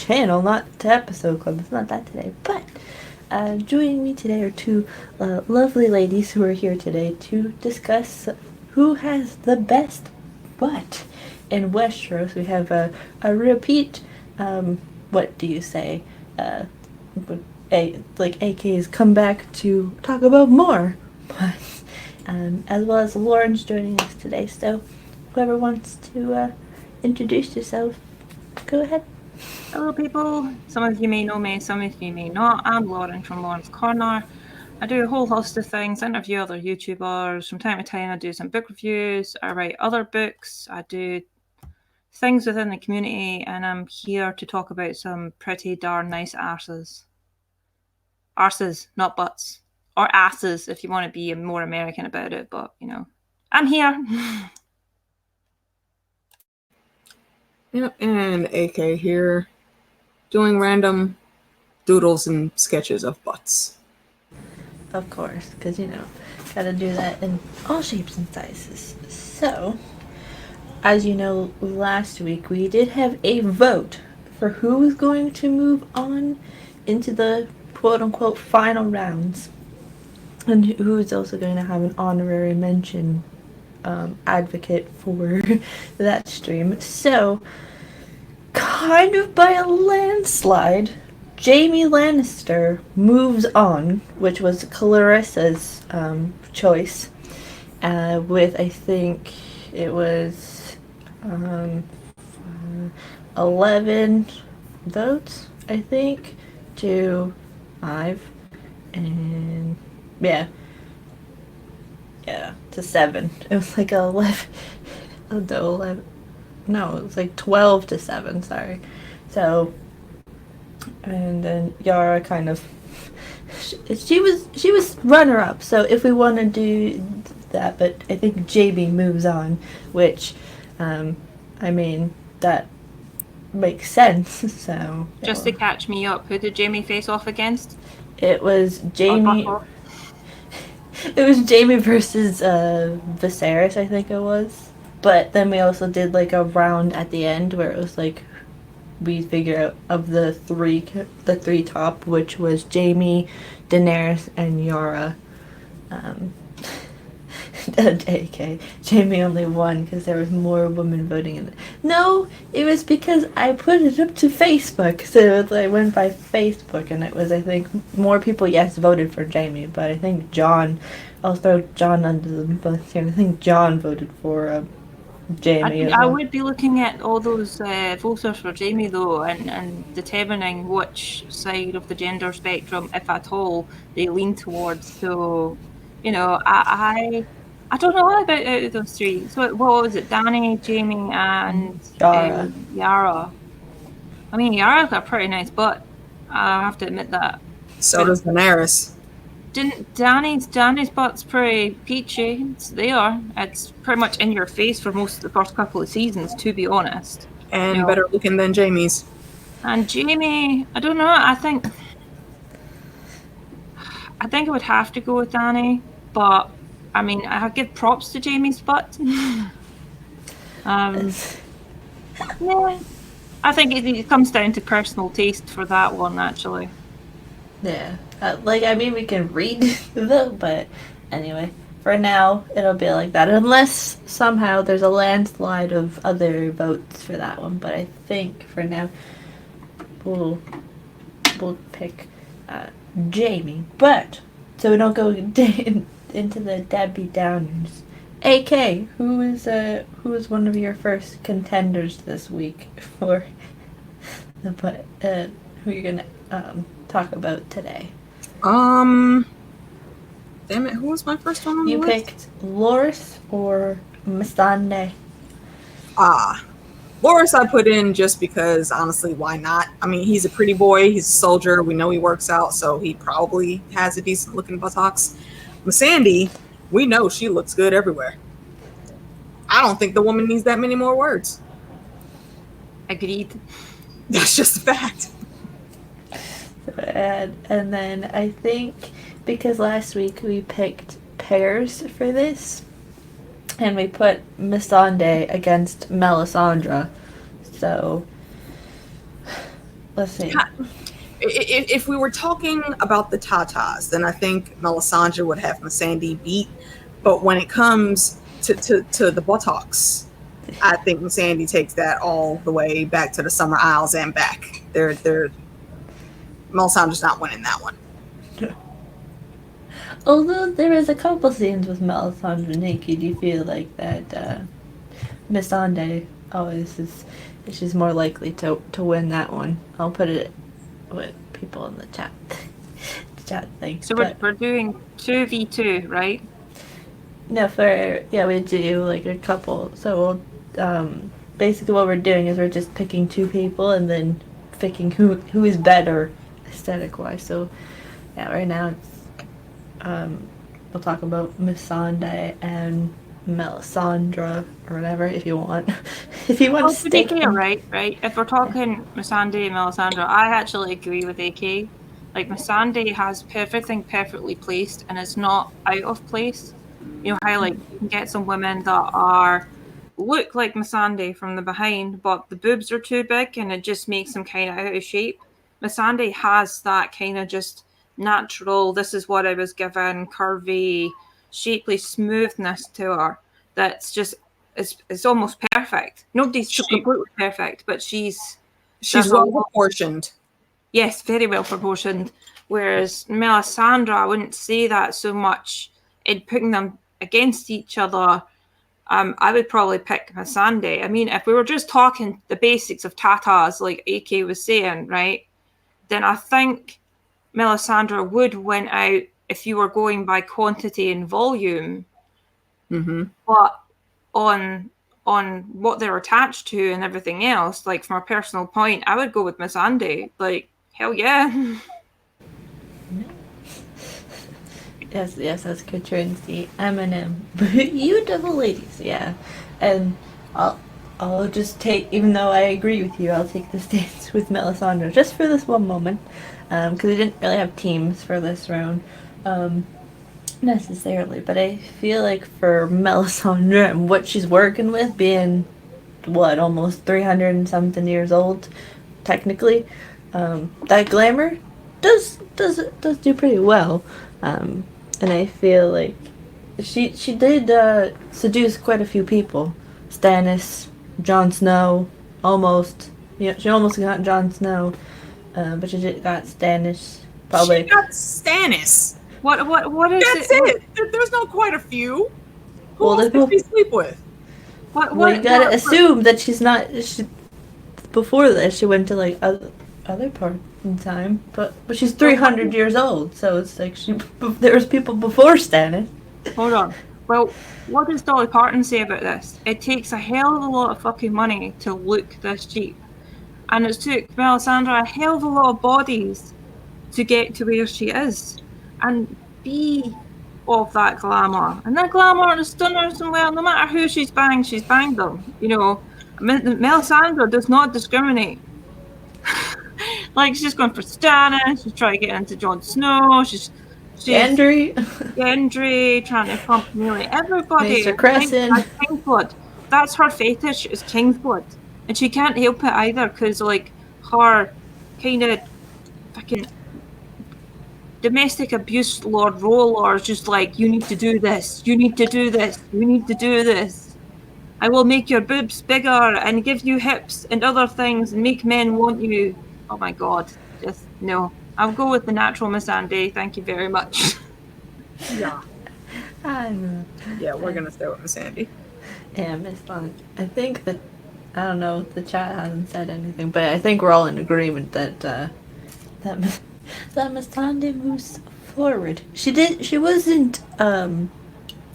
channel, not to episode club. It's not that today. But joining me today are two lovely ladies who are here today to discuss who has the best butt in Westeros. We have a repeat. What do you say? AK's come back to talk about more. But as well as Lauren's joining us today. So whoever wants to introduce yourself, go ahead. Hello people, some of you may know me, some of you may not. I'm Lauren from Lauren's Corner. I do a whole host of things, interview other YouTubers. From time to time I do some book reviews, I write other books, I do things within the community, and I'm here to talk about some pretty darn nice arses. Arses, not butts. Or asses if you want to be more American about it, but you know, I'm here. Yep, and AK here, doing random doodles and sketches of butts. Of course, because, you know, gotta do that in all shapes and sizes. So, as you know, last week we did have a vote for who was going to move on into the quote-unquote final rounds, and who is also going to have an honorary mention advocate for that stream. So, kind of by a landslide, Jaime Lannister moves on, which was Clarissa's choice, with, I think it was 11 votes, I think, to 5, and to 7. It was like 11, no, it was like 12 to 7, sorry. So, and then Yara kind of, she was runner-up, so if we want to do that, but I think Jaime moves on, which, I mean, that makes sense, so. Just to catch me up, who did Jaime face off against? It was Jaime. It was Jaime versus Viserys, I think it was. But then we also did like a round at the end where it was like we figured out of the three top, which was Jaime, Daenerys, and Yara. AK. Jaime only won because there was more women voting in it. No, it was because I put it up to Facebook, so I went by Facebook, and it was, I think, more people voted for Jaime, but I think John, I'll throw John under the bus here. I think John voted for Jaime. I would be looking at all those voters for Jaime though, and determining which side of the gender spectrum, if at all, they lean towards. So, you know, I don't know about out of those three. So what was it? Dany, Jaime, and Yara. I mean, Yara's got a pretty nice butt. I have to admit that. So does Daenerys. Dany's butt's pretty peachy. It's there. It's pretty much in your face for most of the first couple of seasons, to be honest. And better looking than Jaime's. And Jaime, I don't know. I think I would have to go with Dany, but I mean, I give props to Jaime's butt. Yeah, I think it comes down to personal taste for that one, actually. Yeah, I mean, we can read the vote, but anyway, for now, it'll be like that, unless somehow there's a landslide of other votes for that one, but I think for now, we'll pick Jaime, but, so we don't go into the Debbie Downers. AK, who is one of your first contenders this week for the who you're gonna talk about today? Damn it, who was my first one on the list? You picked Loras or Missandei. Loras I put in just because, honestly, why not? I mean, he's a pretty boy, he's a soldier, we know he works out, so he probably has a decent looking buttocks. Missandei, we know she looks good everywhere. I don't think the woman needs that many more words. Agreed. That's just a fact. And then I think because last week we picked pairs for this, and we put Missandei against Melisandre, so let's see. If we were talking about the Tatas, then I think Melisandre would have Missandei beat. But when it comes to the buttocks, I think Missandei takes that all the way back to the Summer Isles and back. Melisandre's not winning that one. Although there is a couple scenes with Melisandre naked, you feel like that Missandei always is. She's more likely to win that one. I'll put it with people in the chat thing. So we're doing 2v2, right? No, we do like a couple. So we'll basically what we're doing is we're just picking two people and then picking who is better aesthetic wise. So yeah, right now it's we'll talk about Missandei and Melisandre or whatever if you want. If you want to to be stick clear, right? If we're talking Missandei and Melisandre, I actually agree with AK. Like Missandei has everything perfectly placed and it's not out of place. You know how like you can get some women that look like Missandei from the behind, but the boobs are too big and it just makes them kind of out of shape. Missandei has that kind of just natural, this is what I was given, curvy, shapely smoothness to her. That's just it's almost perfect. Nobody's completely perfect, but she's well proportioned. Yes, very well proportioned. Whereas Melisandre, I wouldn't say that so much. In putting them against each other, I would probably pick Missandei. I mean, if we were just talking the basics of tatas, like AK was saying, right, then I think Melisandre would win out if you were going by quantity and volume. Mm-hmm. But on what they're attached to and everything else, like from a personal point, I would go with Missandei. Like, hell yeah. Yes, that's Katrina's the Eminem. You double ladies, yeah. And I'll just take, even though I agree with you, I'll take the stance with Melisandre just for this one moment, because we didn't really have teams for this round, necessarily. But I feel like for Melisandre and what she's working with, being almost 300 and something years old, technically, that glamour does do pretty well. And I feel like she did seduce quite a few people. Stannis, Jon Snow, almost. Yeah, she almost got Jon Snow, but she got Stannis. Probably. She got Stannis. What is That's it? There's not quite a few. Who else did she sleep with? Well, you gotta assume that she's not. Before this, she went to like other part in time, but she's 300 years old, so it's like there was people before Stannis. Hold on. Well, what does Dolly Parton say about this? It takes a hell of a lot of fucking money to look this cheap, and it took Melisandre a hell of a lot of bodies to get to where she is and be of that glamour. And that glamour is stunners and well, no matter who she's banged them. You know, Melisandre does not discriminate. Like, she's going for Stannis, she's trying to get into Jon Snow, she's Gendry, trying to pump nearly everybody. Mr. Crescent. Kingsblood. That's her fetish, is Kingsblood. And she can't help it either, because, like, her kind of fucking domestic abuse Lord Roller is just like, you need to do this, you need to do this, you need to do this. I will make your boobs bigger and give you hips and other things and make men want you. Oh my god. Just no. I'll go with the natural Missandei. Thank you very much. Yeah. I know. Yeah, we're gonna stay with Missandei. Yeah, Miss Bond. I think that I don't know. The chat hasn't said anything, but I think we're all in agreement that that Missandei moves forward. She wasn't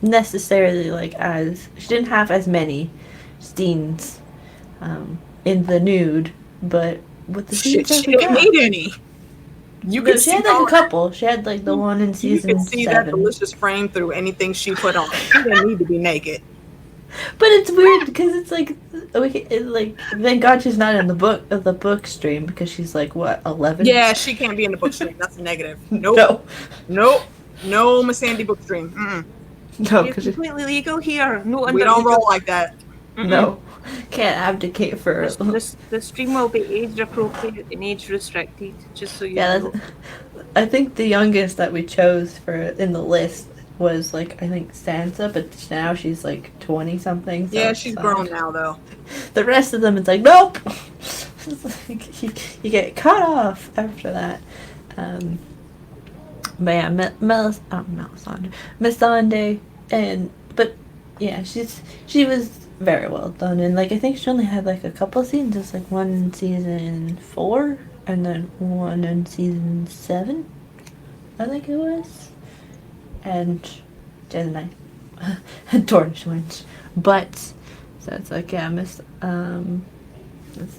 necessarily she didn't have as many scenes in the nude, but with the scenes she didn't need any. She had like a couple. She had like the one in season 7. You could see that delicious frame through anything she put on. She didn't need to be naked. But it's weird because it's like thank God she's not in the book stream because she's like what 11. Yeah, she can't be in the book stream. That's a negative. Nope. No Missandei book stream. No, it's completely legal here. No, we don't roll like that. No. Can't abdicate for. The stream will be age appropriate and age restricted, just so you Yeah, know. I think the youngest that we chose for in the list was like I think Sansa, but now she's like 20 something. So Yeah, it's she's fine. grown now though. The rest of them, it's like nope. It's like, you get cut off after that. But yeah, Missandei, but yeah, she was very well done, and like I think she only had like a couple of seasons, just like one in season 4 and then one in season 7, I think it was, and then I had Tornish wins, but so it's like yeah, let's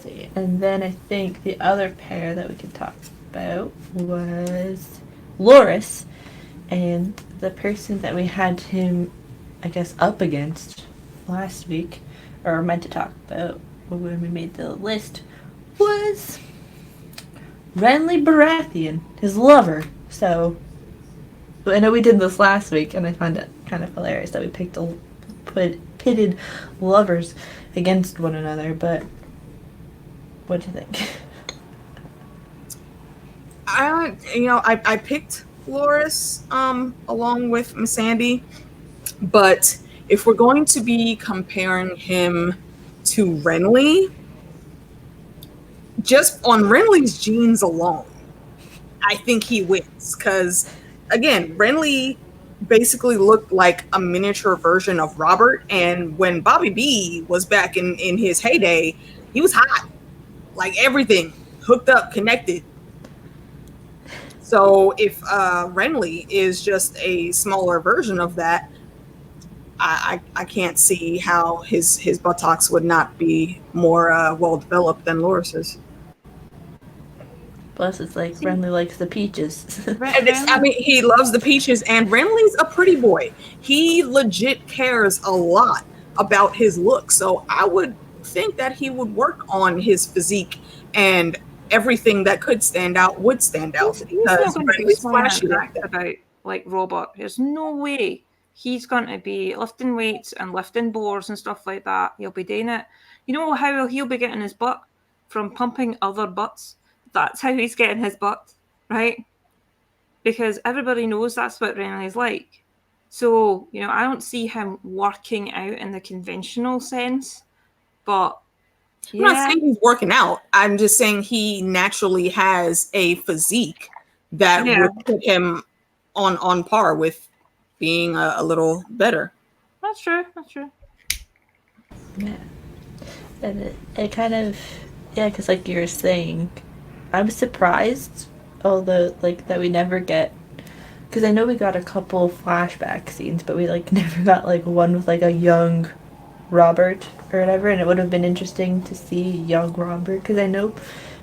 see, and then I think the other pair that we could talk about was Loras, and the person that we had him, I guess, up against last week, or meant to talk about when we made the list, was Renly Baratheon, his lover. So, I know we did this last week, and I found it kind of hilarious that we pitted lovers against one another, but what do you think? I picked Loras along with Missandei, but if we're going to be comparing him to Renly, just on Renly's genes alone, I think he wins. Because again, Renly basically looked like a miniature version of Robert, and when Bobby B was back in his heyday, he was hot, like everything hooked up, connected. So if Renly is just a smaller version of that, I can't see how his buttocks would not be more well developed than Loras's. Plus, it's like Renly likes the peaches. I mean, he loves the peaches, and Renly's a pretty boy. He legit cares a lot about his look, so I would think that he would work on his physique, and everything that could stand out would stand out. He's not going to be Renly's flashy like that. about like Robert. There's no way he's going to be lifting weights and lifting bores and stuff like that. He'll be doing it. You know how he'll be getting his butt? From pumping other butts. That's how he's getting his butt, right? Because everybody knows that's what Renly's like. So, I don't see him working out in the conventional sense, but I'm not saying he's working out. I'm just saying he naturally has a physique that would put him on par with being a little better. That's true. Yeah. And it kind of, because like you were saying, I'm surprised, although like that we never get, because I know we got a couple flashback scenes, but we like never got like one with like a young Robert or whatever, and it would have been interesting to see young Robert, because I know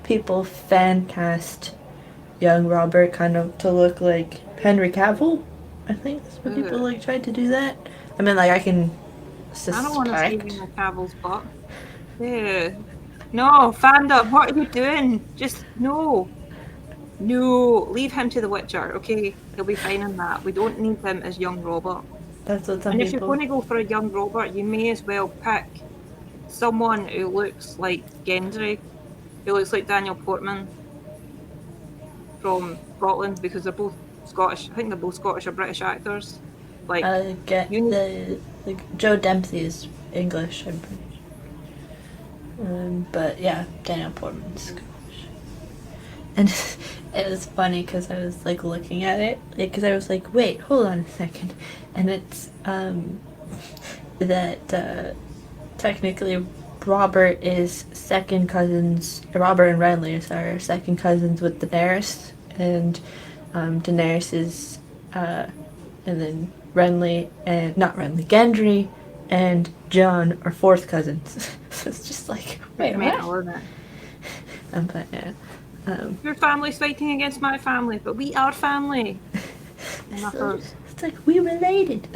people fan cast young Robert kind of to look like Henry Cavill. I think that's what people like tried to do that. I mean, like I can suspect. I don't want to see Henry Cavill's butt. Yeah. No, Fandom, what are you doing? Just no. Leave him to The Witcher, okay? He'll be fine in that. We don't need him as young Robert. That's what some and people... if you're going to go for a young Robert, you may as well pick someone who looks like Gendry, who looks like Daniel Portman from Scotland, because they're both Scottish. I think they're both Scottish or British actors. Like, Joe Dempsey is English, I'm pretty sure. But yeah, Daniel Portman's Scottish. And it was funny because I was like looking at it, because I was like, wait, hold on a second. And it's that technically Robert and Renly are second cousins with Daenerys, and Daenerys is and then Gendry and Jon are fourth cousins. So it's just like, wait, what? But yeah. Your family's fighting against my family, but we are family. It's like we related.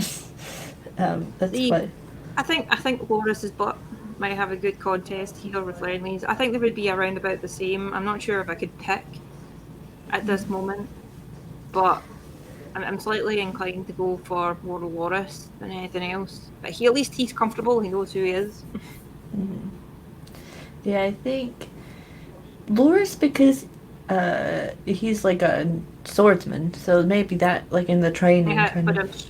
That's funny. I think Loris's butt might have a good contest here with Renly's. I think they would be around about the same. I'm not sure if I could pick at this moment, but I'm slightly inclined to go for more Loris than anything else. But at least he's comfortable. He knows who he is. Mhm. Yeah, I think Loris, because he's like a swordsman, so maybe that, like, in the training Yeah, kind but of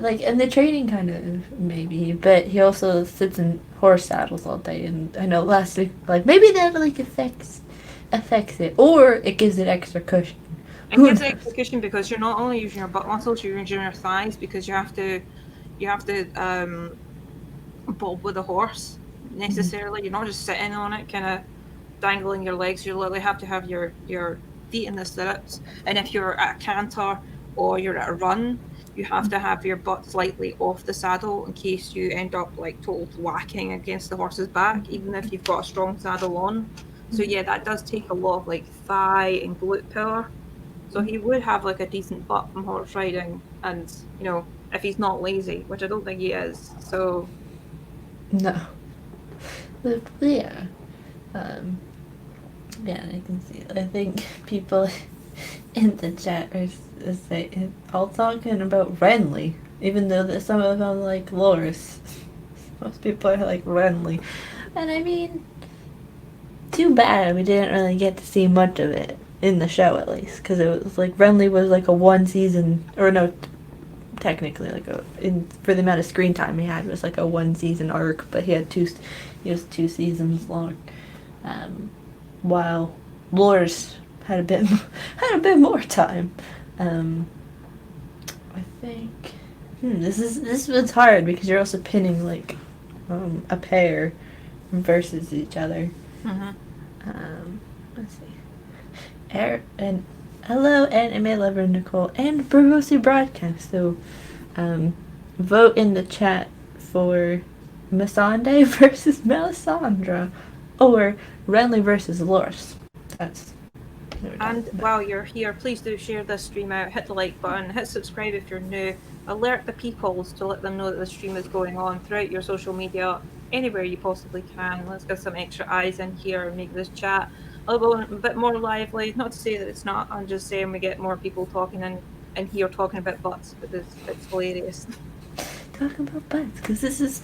like in the training kind of maybe, but he also sits in horse saddles all day, and I know last week, like, maybe that like affects it, or it gives it extra cushion. it Who gives knows? extra cushion because you're not only using your butt muscles, you're using your thighs because you have to bob with a horse necessarily. You're not just sitting on it, kind of dangling your legs. You literally have to have your feet in the stirrups. And if you're at a canter or you're at a run, you have to have your butt slightly off the saddle in case you end up like total whacking against the horse's back, even if you've got a strong saddle on. So yeah, that does take a lot of like thigh and glute power. So he would have like a decent butt from horse riding, and if he's not lazy, which I don't think he is. So No, but yeah, um, yeah, I can see it. I think people in the chat are all talking about Renly, even though that some of them like Loris. Most people are like Renly, and I mean, too bad we didn't really get to see much of it in the show, at least, because it was like Renly was like a one season, or no, technically like for the amount of screen time he had, it was like a one season arc, but he was 2 seasons long, while Loris had a bit more time. I think this one's hard because you're also pinning like a pair versus each other. Let's see. And hello, anime lover Nicole and Burgosi Broadcast. So, vote in the chat for Missandei versus Melisandre, or Renly versus Loris. That's. And while you're here, please do share this stream out, hit the like button, hit subscribe if you're new, alert the peoples to let them know that the stream is going on throughout your social media, anywhere you possibly can. Let's get some extra eyes in here and make this chat a bit more lively. Not to say that it's not, I'm just saying we get more people talking and here talking about butts, because it's hilarious. Talking about butts, because this is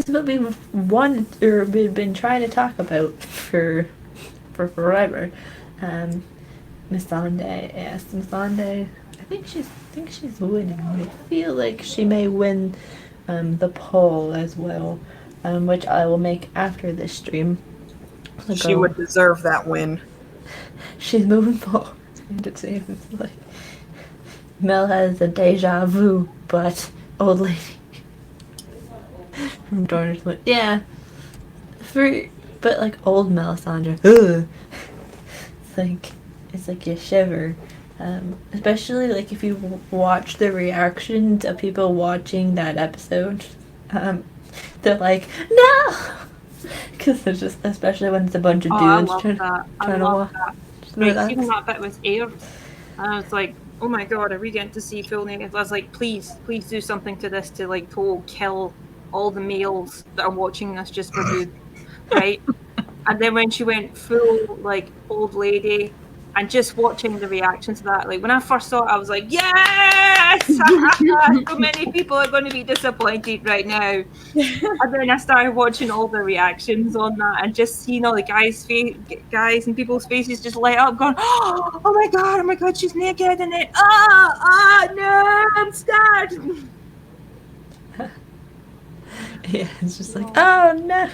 what we've wanted, or we've been trying to talk about for forever. Missandei, yes, Missandei. I think she's winning. I feel like she may win the poll as well, which I will make after this stream. She would deserve that win. She's moving forward. It's like Mel has a deja vu, but old lady from Dorner's Wood. Yeah, but like old Melisandre. Ugh. It's like you shiver, especially like if you watch the reactions of people watching that episode. They're like, no, because there's just, especially when it's a bunch of dudes trying to watch. Right, even that bit was aired, and I was like, oh my god, are we getting to see full naked? I was like, please do something to this to like total kill all the males that are watching this just for you, right? And then when she went full like old lady, and just watching the reactions to that, like when I first saw it, I was like, yes! So many people are going to be disappointed right now. And then I started watching all the reactions on that, and just seeing all the guys and people's faces just light up, going, oh my god, she's naked, and then no, I'm scared. Yeah, it's just like, oh no,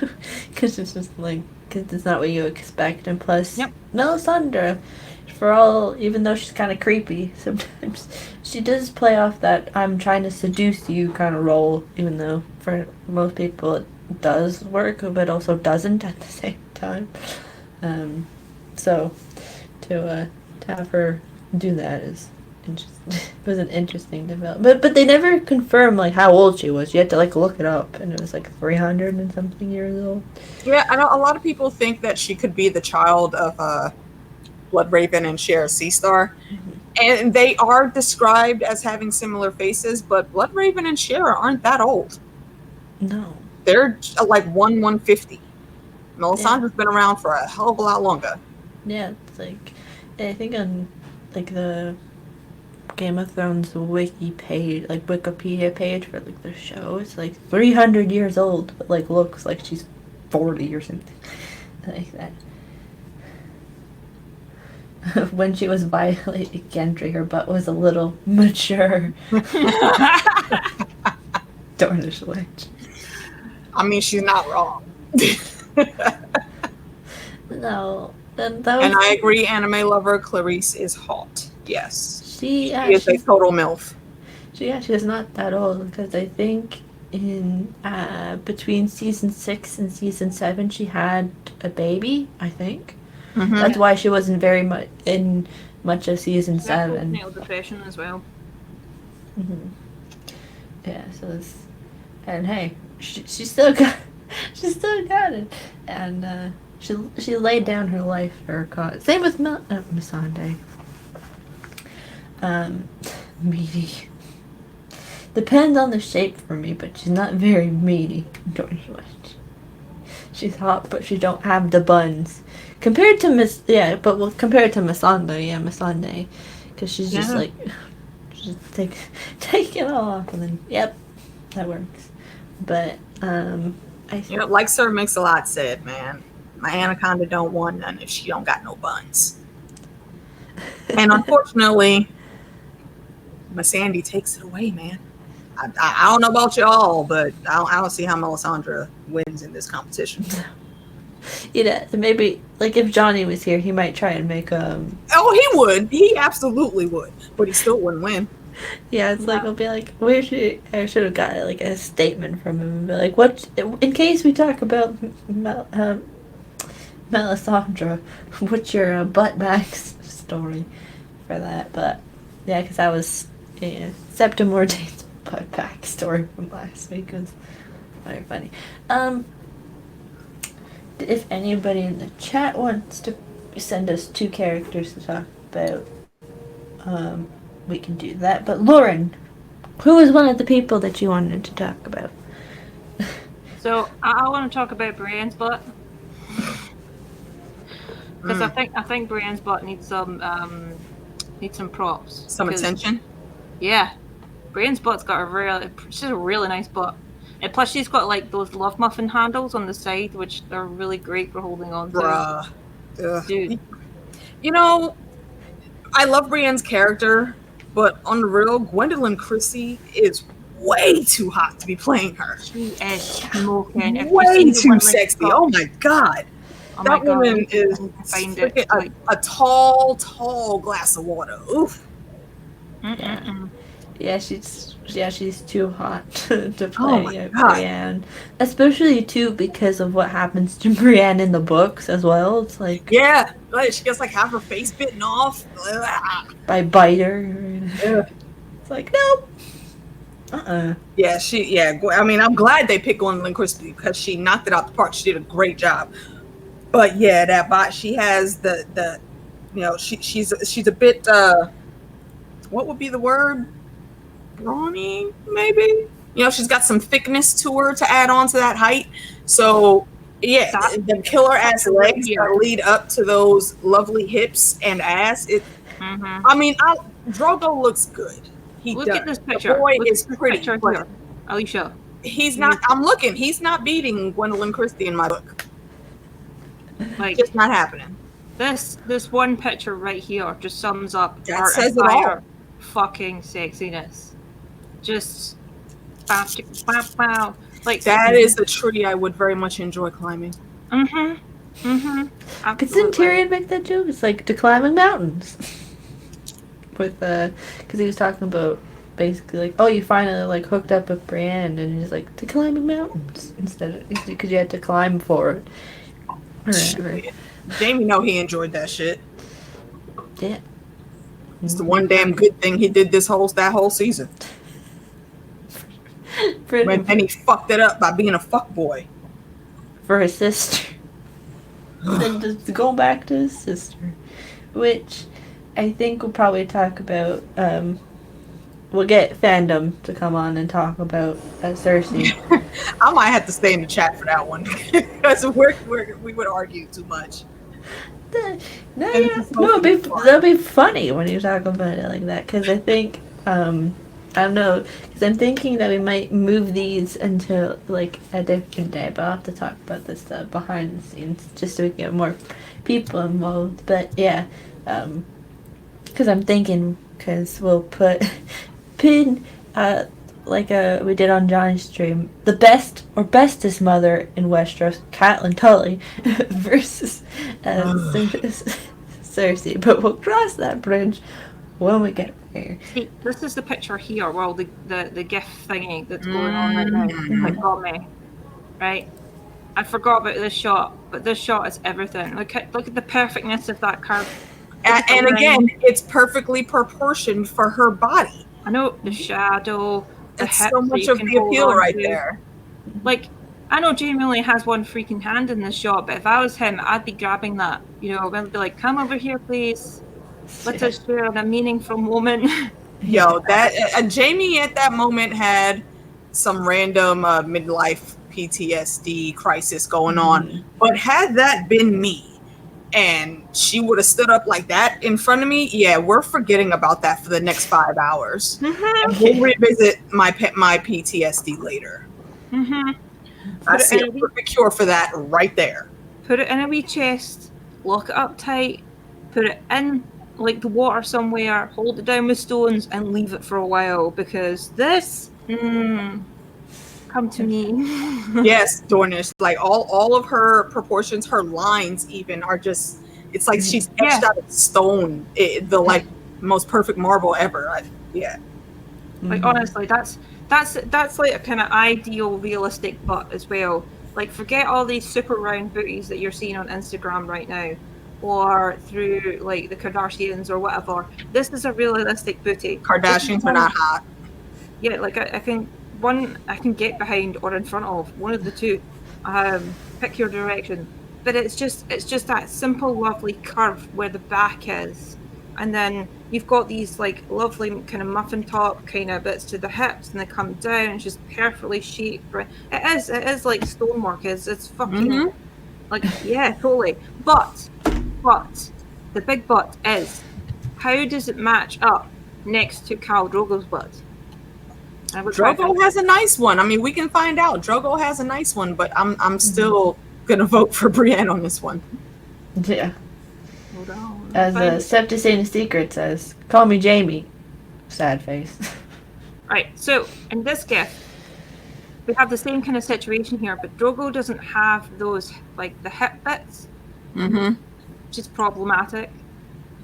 because it's just like, because it's not what you expect, and plus, Melisandre, even though she's kind of creepy sometimes, she does play off that I'm trying to seduce you kind of role, even though for most people it does work, but also doesn't at the same time. So to have her do that was an interesting development. But they never confirmed like how old she was. You had to like look it up, and it was like 300 and something years old. Yeah, I know a lot of people think that she could be the child of Bloodraven and Shara Seastar. And they are described as having similar faces, but Bloodraven and Shara aren't that old. No. They're like 150. Melisandre's been around for a hell of a lot longer. Yeah, it's like, I think on like the Game of Thrones wiki page, like Wikipedia page for like the show. It's like 300 years old, but like looks like she's 40 or something like that. When she was violated Gendry, her butt was a little mature. Dornish witch. I mean, she's not wrong. No, that was, And I agree, anime lover Clarice is hot. Yes. she She is a total MILF. she's not that old, because I think in between season 6 and season 7 she had a baby, I think. Mm-hmm. That's why she wasn't very much in much of season 7. Nail depression as well. Mm-hmm. Yeah, so it's, and hey, she still got it, and she laid down her life for her cause. Same with Missandei. Meaty. Depends on the shape for me, but she's not very meaty. She's hot, but she don't have the buns. Compared to compared to Missandei, because she's just like, just take it all off, and then yep, that works. But I think, Like Sir Mix-a-Lot said, man, my anaconda don't want none if she don't got no buns. And unfortunately, Missandei takes it away, man. I don't know about y'all, but I don't see how Melisandre wins in this competition. maybe like if Johnny was here, he might try and make Oh, he would. He absolutely would. But he still wouldn't win. Yeah, it's like, I'll be like, I should have got like a statement from him and be like, what, in case we talk about Melisandre, what's your butt max story for that? But yeah, because that was Septim Mordane's butt back story from last week was very funny. If anybody in the chat wants to send us 2 characters to talk about, we can do that. But Lauren, who was one of the people that you wanted to talk about? So I want to talk about Brienne's butt because I think Brienne's butt needs some props, Some attention. Yeah, Brienne's butt's got she's a really nice butt, and plus she's got like those love muffin handles on the side, which are really great for holding on to. Bruh. Dude, You know, I love Brienne's character, but on the real, Gwendolyn Christie is way too hot to be playing her. she is smoking. Way too sexy. Oh my god. Oh That my God, woman you is can find freaking it, like- a tall glass of water. Oof. Yeah, she's too hot to Oh my play God. Brienne. Especially too because of what happens to Brienne in the books as well. It's like Yeah, like she gets like half her face bitten off. by Biter. Yeah. It's like no. Yeah, I mean, I'm glad they picked Gwendolyn Christie because she knocked it out the park. She did a great job. But yeah, that bot, she has the she's a bit what would be the word? Brawny, maybe? She's got some thickness to her to add on to that height. So yeah, the killer ass legs that lead up to those lovely hips and ass. I mean, Drogo looks good. Look at this picture. The boy Look is at this pretty. picture But here. Alicia. he's not. I'm looking. He's not beating Gwendolyn Christie in my book. Like Just not happening. this one picture right here just sums up That our says it entire all. fucking sexiness. Just bow, bow, bow. Like That is the tree I would very much enjoy climbing. Because Absolutely. didn't Tyrion make that joke? It's like to climbing mountains. With because he was talking about basically like, oh, you finally like hooked up with Brienne, and he's like to climbing mountains instead of because you had to climb for it. Or whatever. Jamie know he enjoyed that shit. Yeah. It's the one damn good thing he did that whole season. And then he fucked it up by being a fuckboy. For his sister. Then just going back to his sister, which I think we'll probably talk about. We'll get Fandom to come on and talk about Cersei. I might have to stay in the chat for that one because we would argue too much. No, And yeah, it's no, supposed to be fun. that'll be funny when you talk about it like that. Because I think, I don't know, because I'm thinking that we might move these into like a different day. But I'll have to talk about this behind the scenes just so we can get more people involved. But yeah, because I'm thinking, because we'll pin like we did on Johnny's stream, the best or bestest mother in Westeros, Catelyn Tully, versus Cersei. But we'll cross that bridge when we get there. See, this is the picture here, well, the GIF thingy that's going on right now. That got me. Right? I forgot about this shot, but this shot is everything. Look at the perfectness of that curve. And again, it's perfectly proportioned for her body. I know the shadow. It's so much of the appeal right there. Like, I know Jamie only has one freaking hand in this shot, but if I was him, I'd be grabbing that. You know, I'd be like, "Come over here, please. Let us share a meaningful moment." Yo, that Jamie at that moment had some random midlife PTSD crisis going on. But had that been me, and she would have stood up like that in front of me, yeah, we're forgetting about that for the next 5 hours. And we'll revisit my PTSD later. I see a perfect cure for that right there. Put it in a wee chest, lock it up tight, put it in like the water somewhere, hold it down with stones, and leave it for a while, because this, come to me. Yes, Dornish, like all of her proportions, her lines even are just, it's like she's etched out of stone, the like most perfect marble ever. Like honestly, that's like a kind of ideal realistic butt as well. Like, forget all these super round booties that you're seeing on Instagram right now, or through like the Kardashians or whatever. This is a realistic booty. Kardashians are not hot. Yeah, like I can get behind or in front of, one of the two. Pick your direction. But it's just that simple, lovely curve where the back is, and then you've got these like lovely kind of muffin top kind of bits to the hips, and they come down. It's just perfectly shaped. Right? It is like stonework. It's fucking like, yeah, totally. But the big but is, how does it match up next to Khal Drogo's butt? Drogo has a nice one. I mean, we can find out. Drogo has a nice one, but I'm still gonna vote for Brienne on this one. Yeah. Hold on. As Septicine Secret says, call me Jamie. Sad face. Right, so in this GIF, we have the same kind of situation here, but Drogo doesn't have those, like, the hip bits, which is problematic.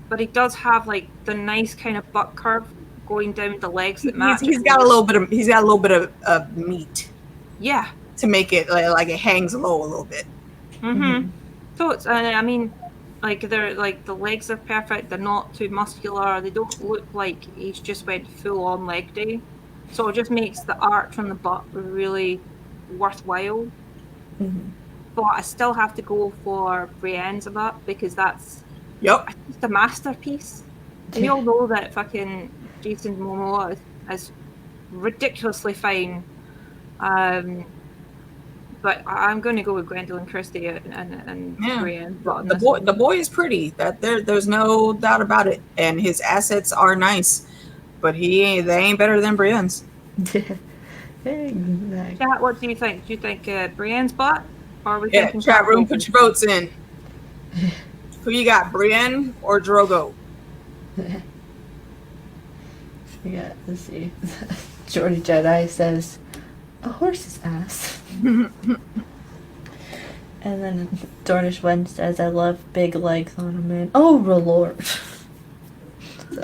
But he does have, like, the nice kind of butt curve going down the legs that match. He's got a little bit of meat. Yeah. To make it like it hangs low a little bit. So it's, I mean, like, they're like, the legs are perfect. They're not too muscular. They don't look like he's just went full on leg day. So it just makes the arch on the butt really worthwhile. But I still have to go for Brienne's butt, because that's just a masterpiece. We all know that fucking Jason Momoa is ridiculously fine. But I'm going to go with Gwendolyn Christie and Brienne. The boy is pretty. There's no doubt about it, and his assets are nice. But they ain't better than Brienne's. Exactly. Chat, what do you think? Do you think Brienne's butt? Or are we thinking chat room, put your votes in. Who you got, Brienne or Drogo? Yeah, let's see. Jordy Jedi says, a horse's ass. And then Dornish Wen says, I love big legs on a man. Oh, Lord.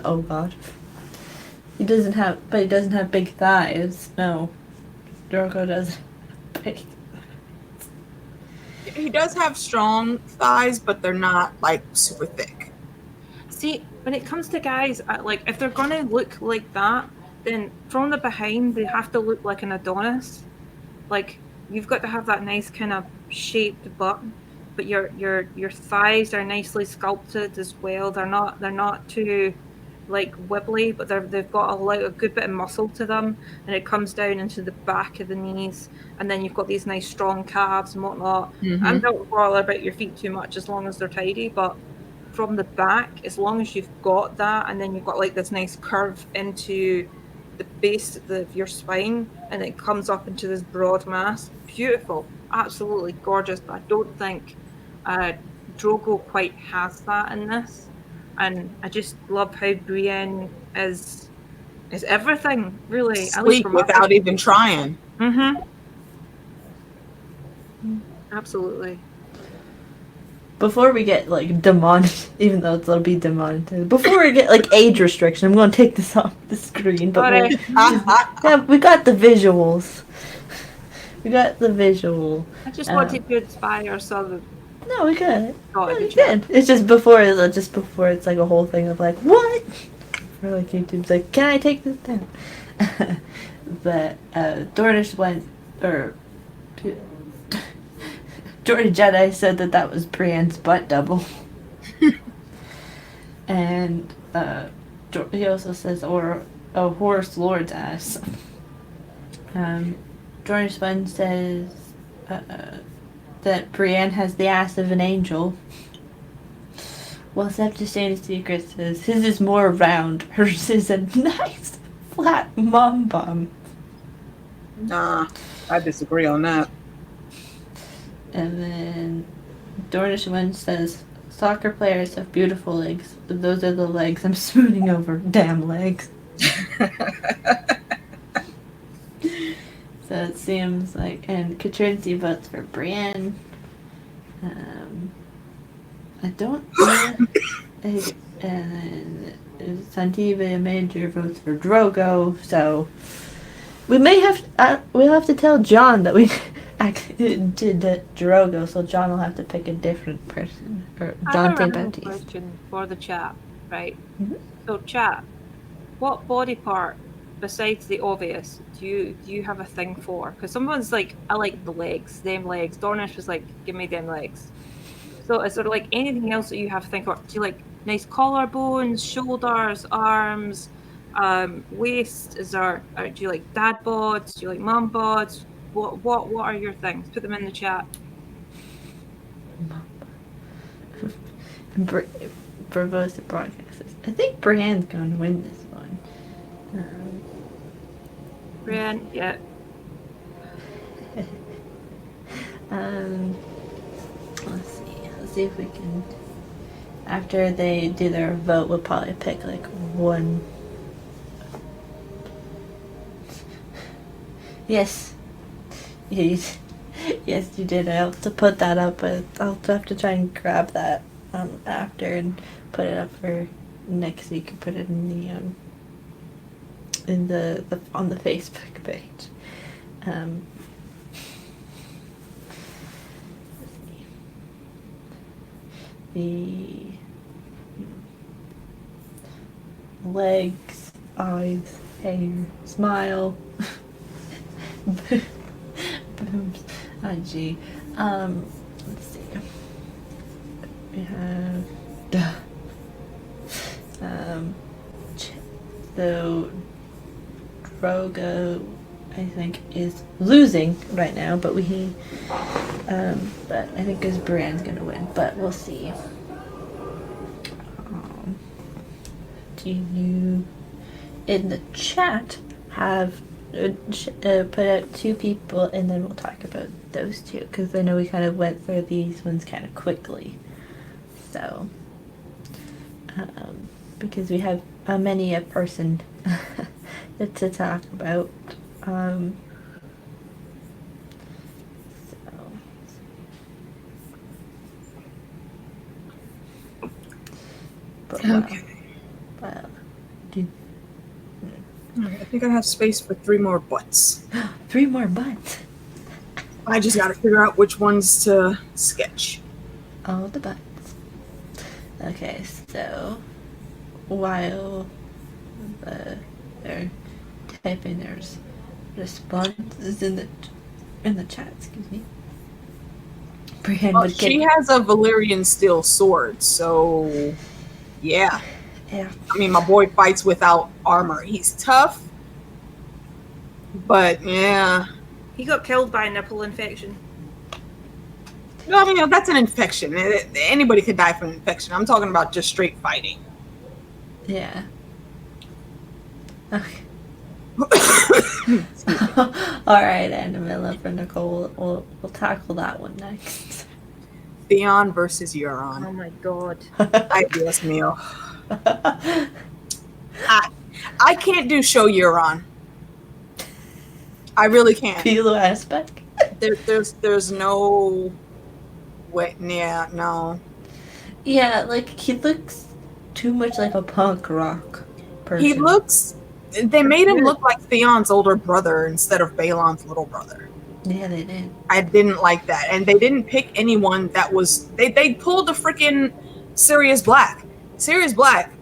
Oh, God. He doesn't have big thighs. No. Drogo doesn't have big thighs. He does have strong thighs, but they're not, like, super thick. See, when it comes to guys, like, if they're going to look like that, then from the behind, they have to look like an Adonis. Like, you've got to have that nice kind of shaped butt, but your thighs are nicely sculpted as well. They're not too, like, wibbly, but they've got a good bit of muscle to them, and it comes down into the back of the knees, and then you've got these nice strong calves and whatnot. I don't bother about your feet too much as long as they're tidy, but from the back, as long as you've got that, and then you've got like this nice curve into the base of your spine, and it comes up into this broad mass. Beautiful, absolutely gorgeous. But I don't think Drogo quite has that in this, and I just love how Brienne is everything, really. At least Sleep from my without even trying. Mm-hmm. Absolutely. Before we get like demonetized, even though it'll be demonetized, before we get like age restriction, I'm going to take this off the screen. But Sorry. yeah, we got the visuals. We got the visual. I just wanted to inspire some. No, we got it. Oh, Yeah, we good job. did. It's just before it's like a whole thing of like what? Or like YouTube's like, can I take this down? But Dornish went or. Jordan Jedi said that was Brienne's butt double. And he also says, or a horse lord's ass. Jordan Spun says that Brienne has the ass of an angel. While Septuagint Secret says his is more round, hers is a nice flat mom bum. Nah, I disagree on that. And then Dornish One says, soccer players have beautiful legs. Those are the legs I'm swooning over. Damn legs. So it seems like, and Katrinzi votes for Brienne. I don't know. And then Santiva Major votes for Drogo. So we may have, we'll have to tell John that we did Drogo, so John will have to pick a different person. Or John I have a Baptise. question for the chat, right? Mm-hmm. So, chat, what body part besides the obvious do you have a thing for? Because someone's like, I like the legs, them legs. Dornish was like, give me them legs. So, is there like anything else that you have to think about? Do you like nice collarbones, shoulders, arms, waist? Is there? Do you like dad bods? Do you like mum bods? What are your things? Put them in the chat. Verbose broadcasters. I think Brienne's going to win this one. Brienne, yeah. Let's see. Let's see if we can. After they do their vote, we'll probably pick like one. Yes. Yes, you did. I'll have to put that up, but I'll have to try and grab that after and put it up for next week and put it in the on the Facebook page. The legs, eyes, hair, smile. Boobs. Oh, gee. Let's see. We have. So Drogo, I think, is losing right now, but but I think because Brienne's gonna win, but we'll see. Do you in the chat have put out two people, and then we'll talk about those two, because I know we kind of went through these ones kind of quickly, so because we have many a person to talk about, so but Okay. well, I think I have space for 3 more butts. 3 more butts. I just got to figure out which ones to sketch. All the butts. Okay, so while they're typing their responses in the chat, excuse me. Brienne Well, would get. she has a Valyrian steel sword, so yeah. Yeah. I mean, my boy fights without armor. He's tough, but yeah. He got killed by a nipple infection. No, I mean, that's an infection. Anybody could die from an infection. I'm talking about just straight fighting. Yeah. Okay. All right, Annabella for Nicole. We'll tackle that one next. Theon versus Oh Euron. my god. Ay, Dios mío. I can't do show Euron. I really can't. Philo aspect. There's no way. Yeah, no. Yeah, like he looks too much like a punk rock person. He looks. They made him look like Theon's older brother instead of Balon's little brother. Yeah, they did. I didn't like that, and they didn't pick anyone that was. They pulled a freaking Sirius Black. Sirius Black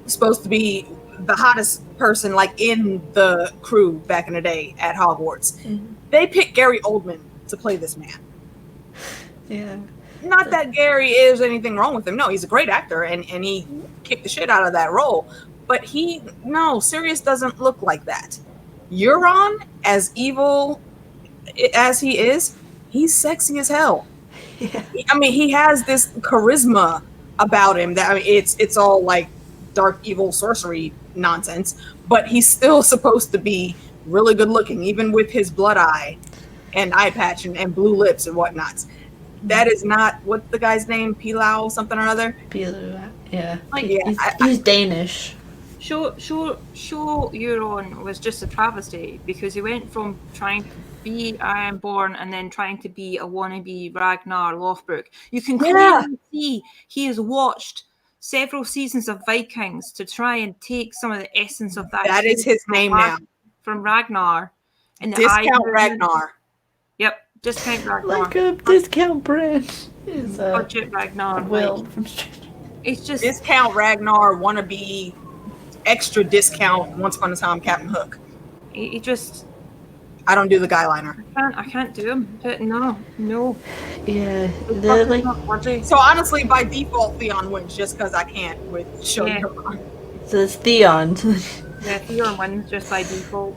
was supposed to be the hottest person, like in the crew back in the day at Hogwarts. Mm-hmm. They picked Gary Oldman to play this man. Yeah. Not that Gary is anything wrong with him. No, he's a great actor, and he kicked the shit out of that role. But Sirius doesn't look like that. Euron, as evil as he is, he's sexy as hell. Yeah. I mean, he has this charisma about him that, I mean, it's all like dark evil sorcery nonsense, but he's still supposed to be really good looking, even with his blood eye and eye patch and blue lips and whatnot. That is not, what's the guy's name? Pilau something or other? Philo, yeah. Like, yeah, He's Danish. Show Euron was just a travesty because he went from trying to be Ironborn and then trying to be a wannabe Ragnar Lothbrok. You can clearly see he has watched several seasons of Vikings to try and take some of the essence of that. That is his name now. From Ragnar. And Discount Ragnar. Yep, Discount Ragnar. Like a discount brand is Budget Ragnar. Will like, from Stranger. It's just Discount Ragnar wannabe extra discount Once Upon a Time Captain Hook. he just I don't do the guy liner. I can't do him. No. Yeah, they're like. So honestly, by default, Theon wins just because I can't with show Yeah. Euron. So it's Theon. Yeah, Theon wins just by default.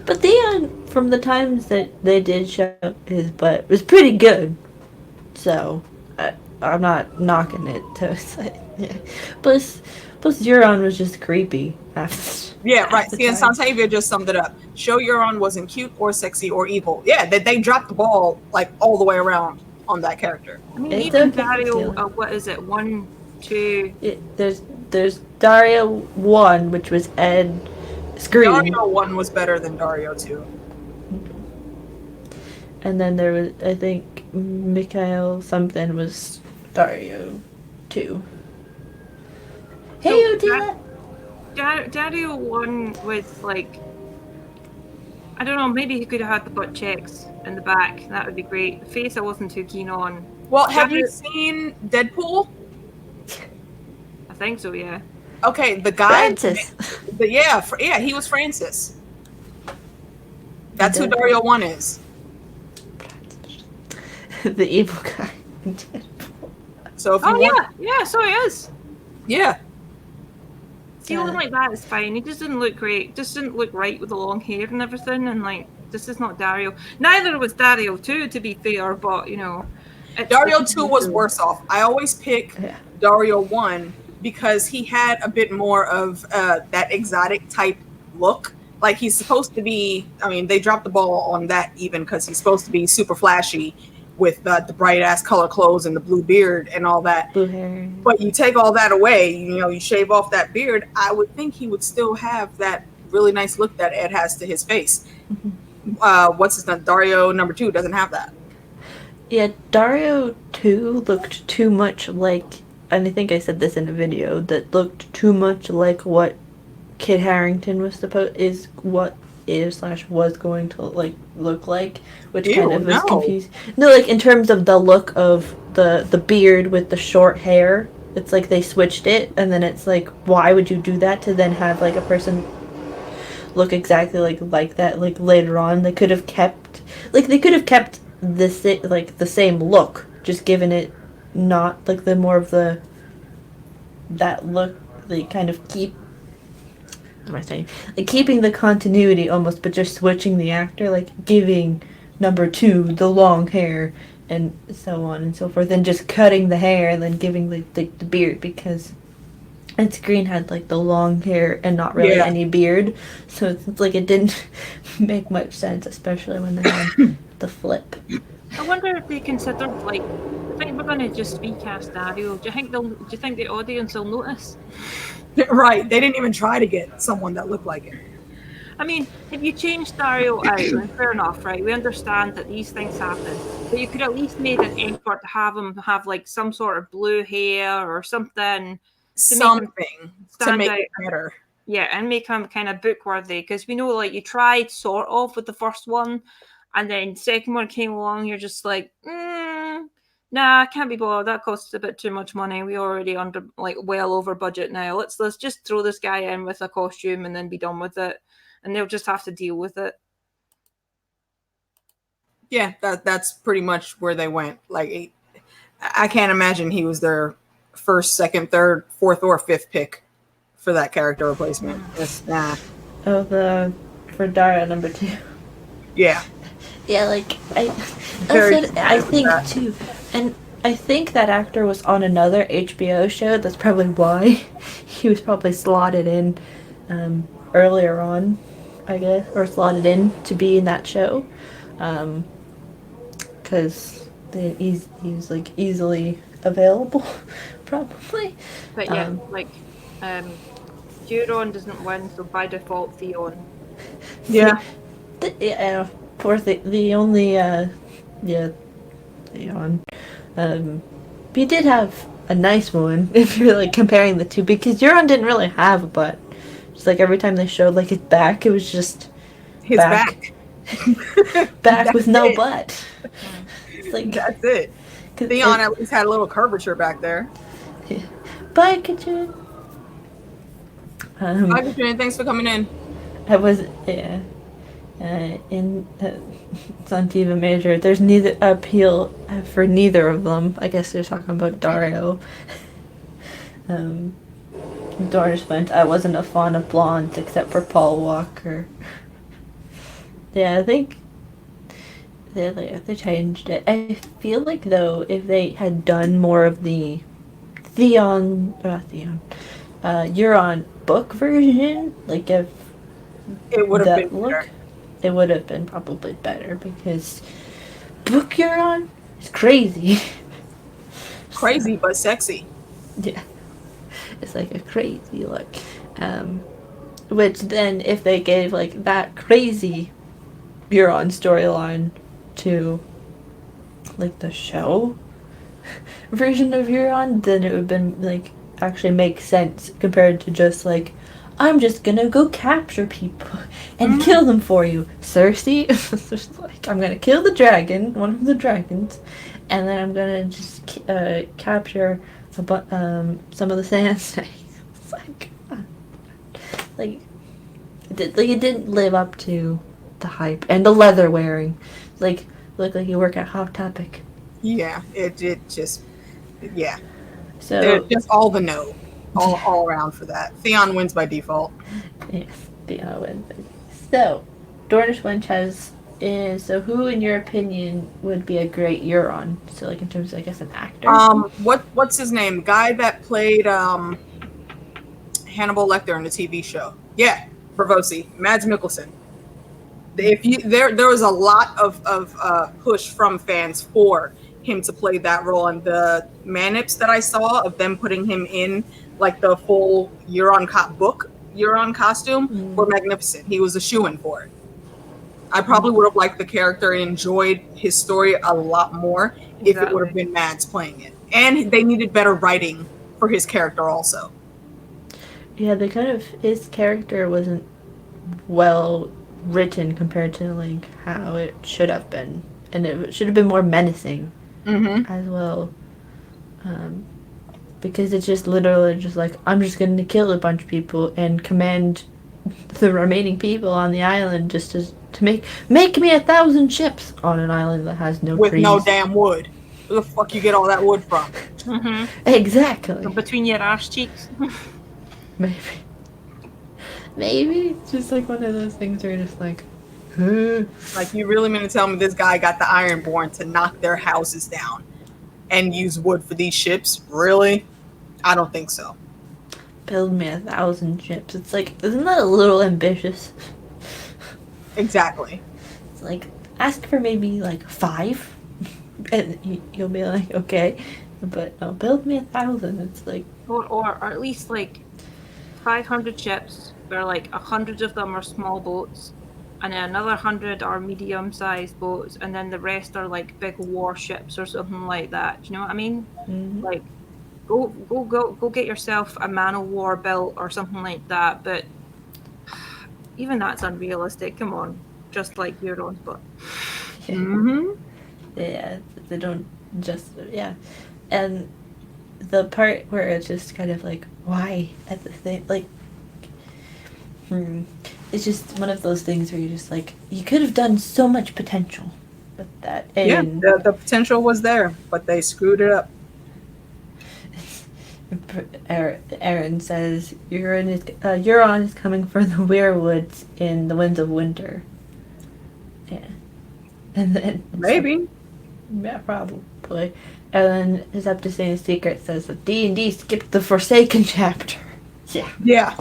But Theon, from the times that they did show his butt, was pretty good. So, I'm not knocking it. Yeah. Plus Euron was just creepy. Yeah, right. At the See, and time. Santavia just summed it up. Show Euron wasn't cute or sexy or evil. Yeah, they dropped the ball like all the way around on that character. I mean, It's even okay, Dario, Steele. what is it? 1, 2. There's Dario 1, which was Ed Scream. Dario 1 was better than Dario 2. And then there was, I think, Mikhail something was Dario 2. Hey, Odila! Dario 1 with like, I don't know, maybe he could have had the butt checks in the back. That would be great. The face I wasn't too keen on. Well, have you seen Deadpool? I think so, yeah. Okay, the guy. Francis. Yeah, he was Francis. That's who Dario 1 is. The evil guy. So if you want, Yeah, so he is. yeah. Feeling like that is fine. He just didn't look great. Just didn't look right with the long hair and everything. And like, this is not Dario. Neither was Dario 2, to be fair. But you know, Dario 2 was worse off. I always pick Dario 1 because he had a bit more of that exotic type look. Like he's supposed to be. I mean, they dropped the ball on that even because he's supposed to be super flashy with the bright ass color clothes and the blue beard and all that. Blue hair. But you take all that away, you shave off that beard, I would think he would still have that really nice look that Ed has to his face. Mm-hmm. What's his name? Dario number 2 doesn't have that. Yeah, Dario 2 looked too much like, and I think I said this in a video, that looked too much like what Kit Harington was was going to look like, which kind of was confusing. No, like in terms of the look of the beard with the short hair, it's like they switched it, and then it's like, why would you do that to then have like a person look exactly like that? Like later on, they could have kept the same look, just given it not like the more of that look. They kind of keep. What am I saying? Like keeping the continuity almost, but just switching the actor, like giving number 2 the long hair and so on and so forth, and just cutting the hair and then giving the beard, because its green had like the long hair and not really any beard, so it's like it didn't make much sense, especially when they had the flip. I wonder if they considered, like, I think we're going to just recast Dario. Do you think the audience will notice? Right. They didn't even try to get someone that looked like him. I mean, if you change Dario out, then fair enough, right? We understand that these things happen. But you could at least made an effort to have him have, like, some sort of blue hair or something. Something to make it better. Yeah, and make him kind of book-worthy. Because we know, like, you tried sort of with the first one, and then the second one came along, you're just like, nah, can't be bothered. That costs a bit too much money. We already well over budget now. Let's just throw this guy in with a costume and then be done with it. And they'll just have to deal with it. Yeah, that's pretty much where they went. Like, I can't imagine he was their first, second, third, fourth, or fifth pick for that character replacement. Nah. Oh, for Dario number 2. Yeah. Yeah, like I think too, and I think that actor was on another HBO show. That's probably why he was probably slotted in earlier on, I guess, or slotted in to be in that show, because he's like easily available, probably. But yeah, Euron doesn't win, so by default, Theon. Yeah. Yeah. Poor the only Theon. He did have a nice one if you're like comparing the two, because Euron didn't really have a butt. Just like every time they showed like his back, it was just his back with no butt. It's like that's it. Theon at least had a little curvature back there. Yeah. Bye, Kitchen. Bye, Kitchen. Thanks for coming in. I was it's on TV Major. There's neither appeal for neither of them. I guess they're talking about Dario. Doris went, I wasn't a fan of blondes except for Paul Walker. Yeah, I think they changed it. I feel like, though, if they had done more of the Euron book version, like if it would have been better. It would have been probably better, because book Euron is crazy. Crazy but sexy. Yeah. It's like a crazy look. Which then, if they gave like that crazy Euron storyline to like the show version of Euron, then it would have been like actually make sense compared to just like, I'm just gonna go capture people and kill them for you, Cersei. Just like, I'm gonna kill the dragon, one of the dragons, and then I'm gonna just capture some of the sand snakes. It's like it didn't live up to the hype, and the leather wearing, like looked like you work at Hot Topic. Yeah, it just yeah. So they're just all the no. All around for that. Theon wins by default. Yes, Theon wins. So, Dornish Wench has so who, in your opinion, would be a great Euron? So, like in terms of, I guess, an actor. What's his name? Guy that played Hannibal Lecter in the TV show. Yeah, Braavosi, Mads Mikkelsen. There was a lot of push from fans for him to play that role, and the manips that I saw of them putting him in like the full Euron costume were magnificent. He was a shoo-in for it. I probably would have liked the character and enjoyed his story a lot more if it would have been Mads playing it. And they needed better writing for his character also. Yeah, his character wasn't well written compared to like how it should have been, and it should have been more menacing as well. Because it's just literally just like, I'm just going to kill a bunch of people and command the remaining people on the island just to make me 1,000 ships on an island that has no with trees. No damn wood. Where the fuck you get all that wood from? Exactly. So between your arse cheeks. Maybe it's just like one of those things where you're just like, Like, you really mean to tell me this guy got the Ironborn to knock their houses down and use wood for these ships? Really? I don't think so. Build me 1,000 ships. It's like, isn't that a little ambitious? Exactly. It's like, ask for maybe like 5, and you'll be like, okay, but no, build me 1,000. It's like, Or at least like 500 ships, where like 100 of them are small boats, and then another 100 are medium-sized boats, and then the rest are like big warships or something like that. Do you know what I mean? mm-hmm. Like, go get yourself a man of war built or something like that. But even that's unrealistic. Come on, just like Euron's, but Yeah, they don't just, yeah. And the part where it's just kind of like, why at the thing, like, it's just one of those things where you're just like, you could have done so much potential with that. And Yeah, the potential was there, but they screwed it up. Aaron says, Euron is coming for the weirwoods in the Winds of Winter. Yeah. And then Maybe. yeah, probably. And then his up to say a secret says that D&D skipped the Forsaken chapter. Yeah. Yeah.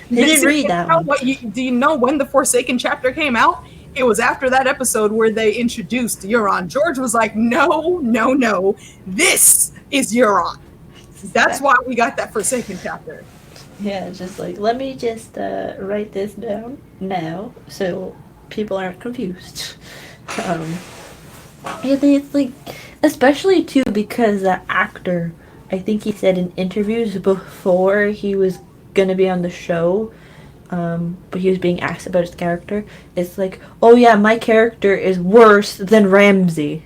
They didn't read that one. Do you know when the Forsaken chapter came out? It was after that episode where they introduced Euron. George was like, no, this is Euron. That's why we got that Forsaken chapter. Yeah, it's just like, let me just write this down now so people aren't confused. It's like, especially too because the actor, I think he said in interviews before he was gonna be on the show, but he was being asked about his character, it's like, oh yeah, my character is worse than Ramsay.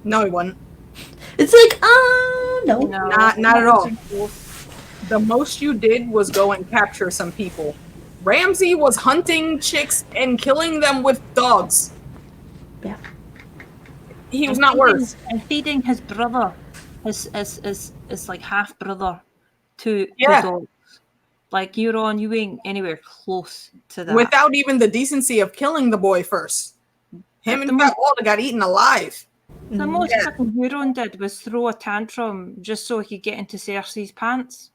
No, he wasn't. It's like, no. Not at all. The most you did was go and capture some people. Ramsay was hunting chicks and killing them with dogs. Yeah. He was not worse. And feeding his brother, his like half brother, to the Yeah. dogs. Like, Euron, you ain't anywhere close to that. Without even the decency of killing the boy first. Him and Fat Walter got eaten alive. The most fucking Euron did was throw a tantrum just so he could get into Cersei's pants.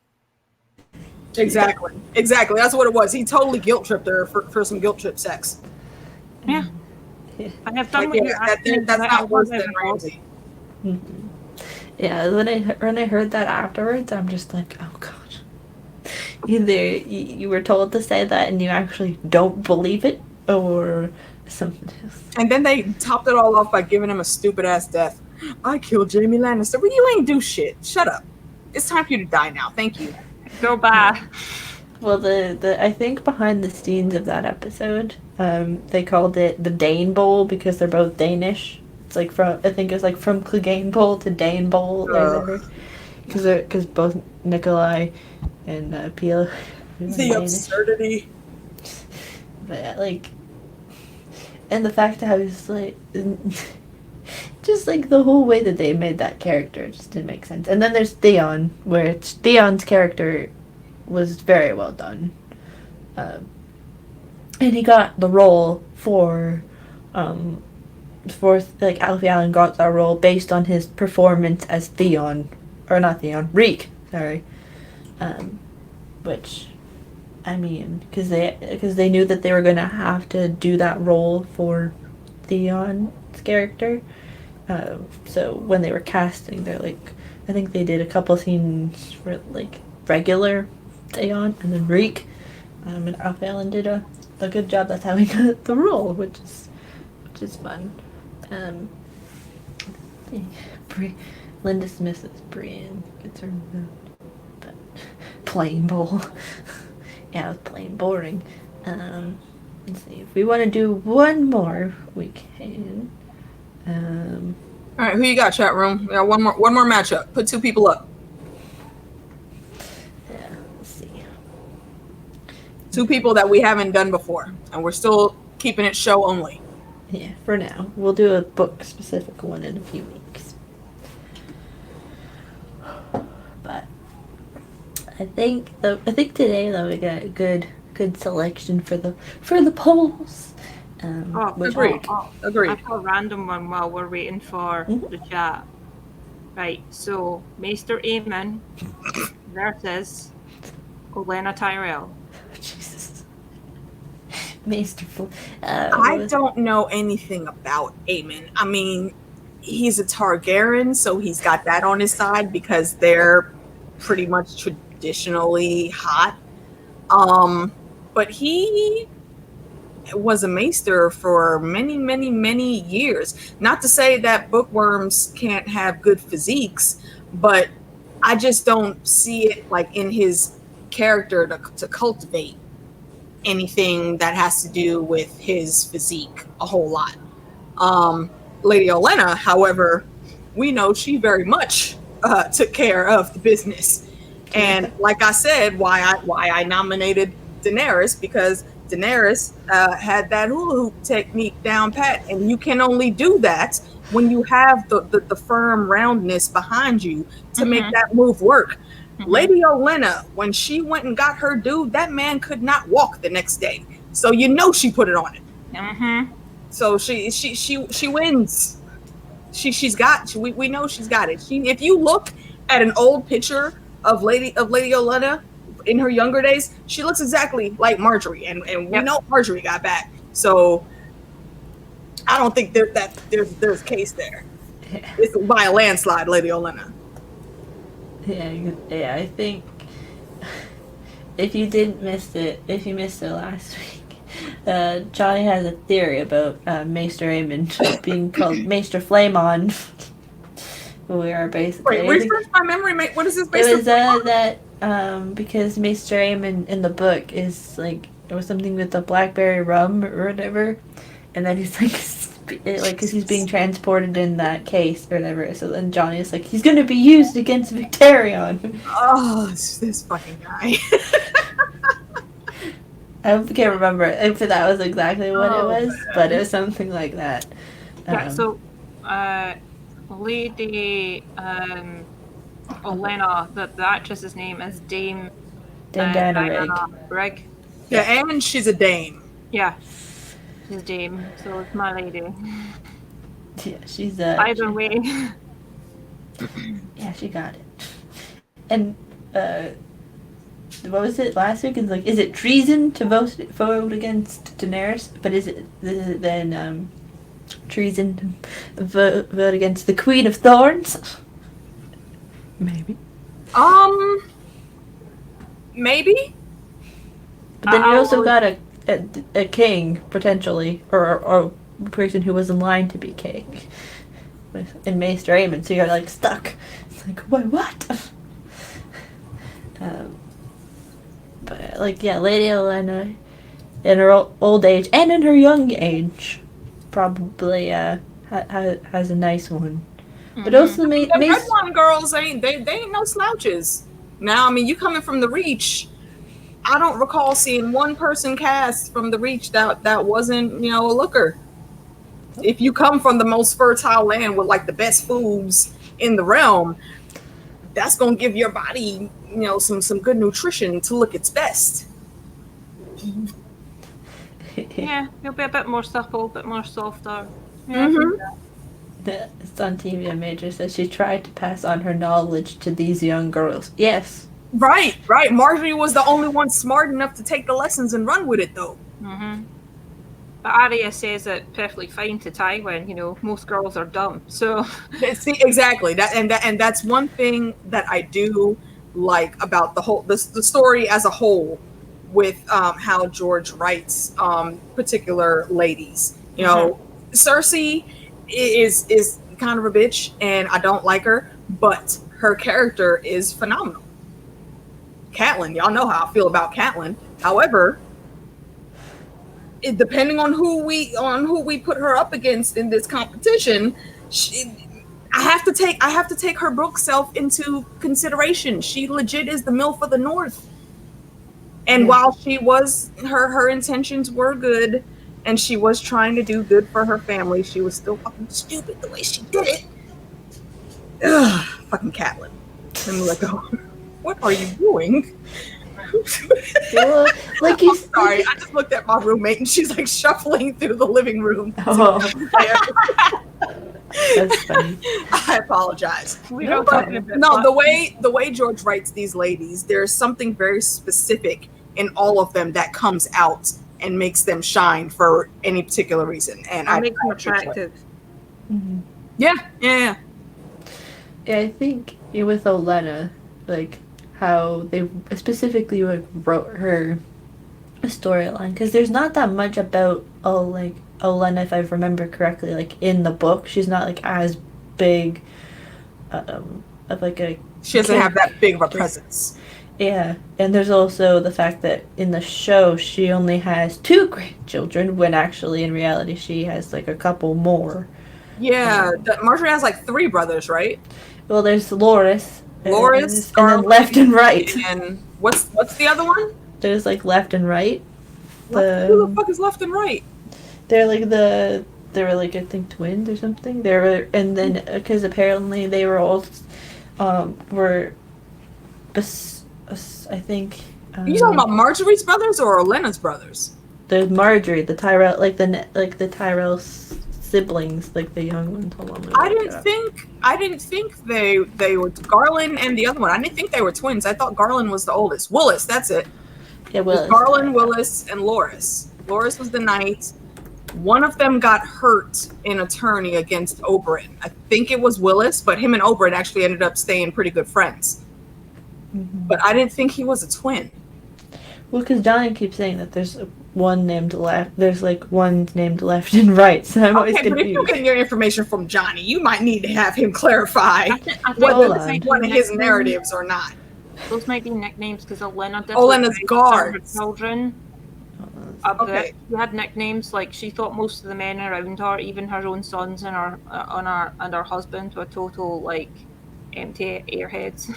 Exactly. That's what it was. He totally guilt tripped her for some guilt trip sex. Yeah. I have done Like, what yeah, you asked me, that's but I not worse wasn't than Ramsay. Yeah, when I heard that afterwards, I'm just like, oh god. Either you were told to say that and you actually don't believe it, or something else. And then they topped it all off by giving him a stupid ass death. I killed Jaime Lannister, but you ain't do shit. Shut up. It's time for you to die now. Thank you. Go back. Well, the I think behind the scenes of that episode, they called it the Dane Bowl because they're both Danish. It's like from, I think it's like from Clegane Bowl to Dane Bowl or whatever. Because both Nikolai and Peel. The absurdity. But like, and the fact that I was like, just like the whole way that they made that character just didn't make sense. And then there's Theon, where Theon's character was very well done, and he got the role for like Alfie Allen got that role based on his performance as Theon, or not Theon, Reek. Sorry, which, I mean, because they knew that they were gonna have to do that role for Theon's character. So when they were casting, they're like, I think they did a couple scenes for like regular Theon and then Reek, and Alfie Allen did a good job. That's how he got the role, which is fun. Linda Smith is Brienne. Gets her but plain bowl. Yeah, it was plain boring. Let's see if we want to do one more. We can. All right, who you got, chat room? We got one more matchup. Put 2 people up. Yeah, let's see. 2 people that we haven't done before, and we're still keeping it show only. Yeah, for now. We'll do a book specific one in a few weeks. But I think today though we got a good selection for the polls. Agreed. Agreed. I've got a random one while we're waiting for the chat. Right, so Maester Aemon versus Olenna Tyrell. Jesus. Masterful. I don't know anything about Aemon. I mean, he's a Targaryen, so he's got that on his side because they're pretty much traditionally hot. But he was a maester for many, many, many years. Not to say that bookworms can't have good physiques, but I just don't see it like in his character to cultivate anything that has to do with his physique a whole lot. Lady Olenna, however, we know she very much took care of the business. And like I said, why I nominated Daenerys, because Daenerys had that hula hoop technique down pat, and you can only do that when you have the firm roundness behind you to make that move work. Lady Olenna, when she went and got her dude, that man could not walk the next day. So you know she put it on it. So she wins. We know she's got it. If you look at an old picture of Lady Olenna in her younger days, she looks exactly like Marjorie, and we know Marjorie got back. So I don't think there's a case there. It's by a landslide, Lady Olenna. Yeah, I think if you missed it last week, Johnny has a theory about Maester Aemon being called Maester Flamon. We are basically. Wait, refresh my memory, mate. What is this based on? It was that because Maester Aemon in the book is like, it was something with the blackberry rum or whatever, and then he's like, because he's being transported in that case or whatever. So then Johnny is like, he's gonna be used against Victarion. Oh, this fucking guy. I can't remember if that was exactly what it was, but it was something like that. So Lady Olenna, the actress's name is Dame Diana Rigg. Yeah, and she's a dame. Yeah, she's a dame, so it's my lady. Yeah, she's either way. Yeah, she got it. And what was it last week? It's like, is it treason to vote against Daenerys? But is it then treason to vote against the Queen of Thorns? Maybe. Maybe. But then you also got a king potentially, or a person who was in line to be king, in Maester Aemon. So you're like stuck. It's like, what? But like, yeah, Lady Olenna, in her old age and in her young age, probably has a nice one. But also, the Redline girls ain't no slouches. Now, I mean, you coming from the Reach. I don't recall seeing one person cast from the Reach that wasn't, a looker. If you come from the most fertile land with like the best foods in the realm, that's gonna give your body, some good nutrition to look its best. Yeah, you'll be a bit more supple, a bit more softer. It's on TV. A major says she tried to pass on her knowledge to these young girls. Yes. Right. Marjorie was the only one smart enough to take the lessons and run with it, though. But Arya says it perfectly fine to Tywin. Most girls are dumb. So see, exactly that, and that's one thing that I do like about the story as a whole, with how George writes particular ladies. Cersei is kind of a bitch, and I don't like her, but her character is phenomenal. Catelyn, y'all know how I feel about Catelyn. However, depending on who we put her up against in this competition, I have to take her book self into consideration. She legit is the MILF of the North. And while her intentions were good, and she was trying to do good for her family, she was still fucking stupid the way she did it. Ugh, fucking Catelyn. Let me let go. What are you doing? Well, like you Sorry, I just looked at my roommate and she's like shuffling through the living room. Oh, that's funny. I apologize. We're all But talking about no, the way George writes these ladies, there's something very specific in all of them that comes out and makes them shine for any particular reason. And I make them appreciate it. attractive. Mhm. Yeah. Yeah, I think with Olenna, like how they specifically like wrote her storyline, because there's not that much about Olenna, if I remember correctly, like in the book. She's not like as big of like a She doesn't have that big of a presence. Yeah, and there's also the fact that in the show she only has 2 grandchildren, when actually in reality she has like a couple more. Yeah, Marjorie has like 3 brothers, right? Well, there's Loris, and then Garland, left and right. And what's the other one? There's like left and right. Who the fuck is left and right? They're like I think twins or something. And then because apparently they were all I think. Are you talking about Marjorie's brothers or Olena's brothers? The Marjorie, the Tyrell, like the Tyrell siblings, like the young ones. Hold on, I didn't think they were Garland and the other one. I didn't think they were twins. I thought Garland was the oldest. Willis, that's it. Yeah, Willis. Garland, Willis, and Loris. Loris was the knight. One of them got hurt in a tourney against Oberyn. I think it was Willis, but him and Oberyn actually ended up staying pretty good friends. Mm-hmm. But I didn't think he was a twin. Well, because Johnny keeps saying that there's one named left. There's like one named left and right. So I'm always confused. But if you're getting your information from Johnny, you might need to have him clarify I think one of his narratives or not. Those might be nicknames because Olenna's guards. Children. Okay. She had nicknames, like she thought most of the men around her, even her own sons and her husband, were total like empty airheads.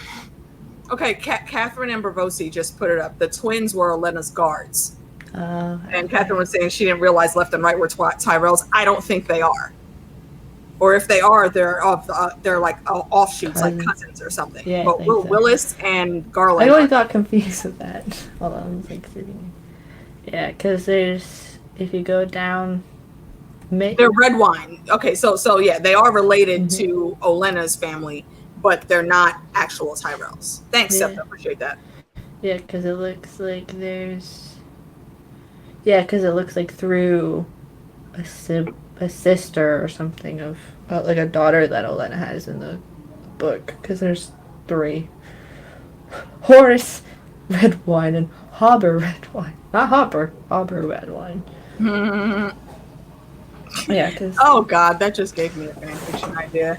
Okay, Catherine Ambravosi just put it up. The twins were Olena's guards. And Catherine was saying she didn't realize left and right were Tyrells. I don't think they are. Or if they are, they're like offshoots, like cousins or something. Yeah, but Willis and Garland. I always got confused with that. Hold on, I was like sitting. Yeah, because if you go down. They're red wine. Okay, so yeah, they are related to Olena's family, but they're not actual Tyrells. Thanks, Seth. I appreciate that. Yeah, because it looks like there's. Yeah, because it looks like through a sister or something of like a daughter that Olenna has in the book. Because there's 3: Horace red wine and Hobber red wine. Not Hopper red wine. Yeah, because. Oh God, that just gave me a fanfiction idea.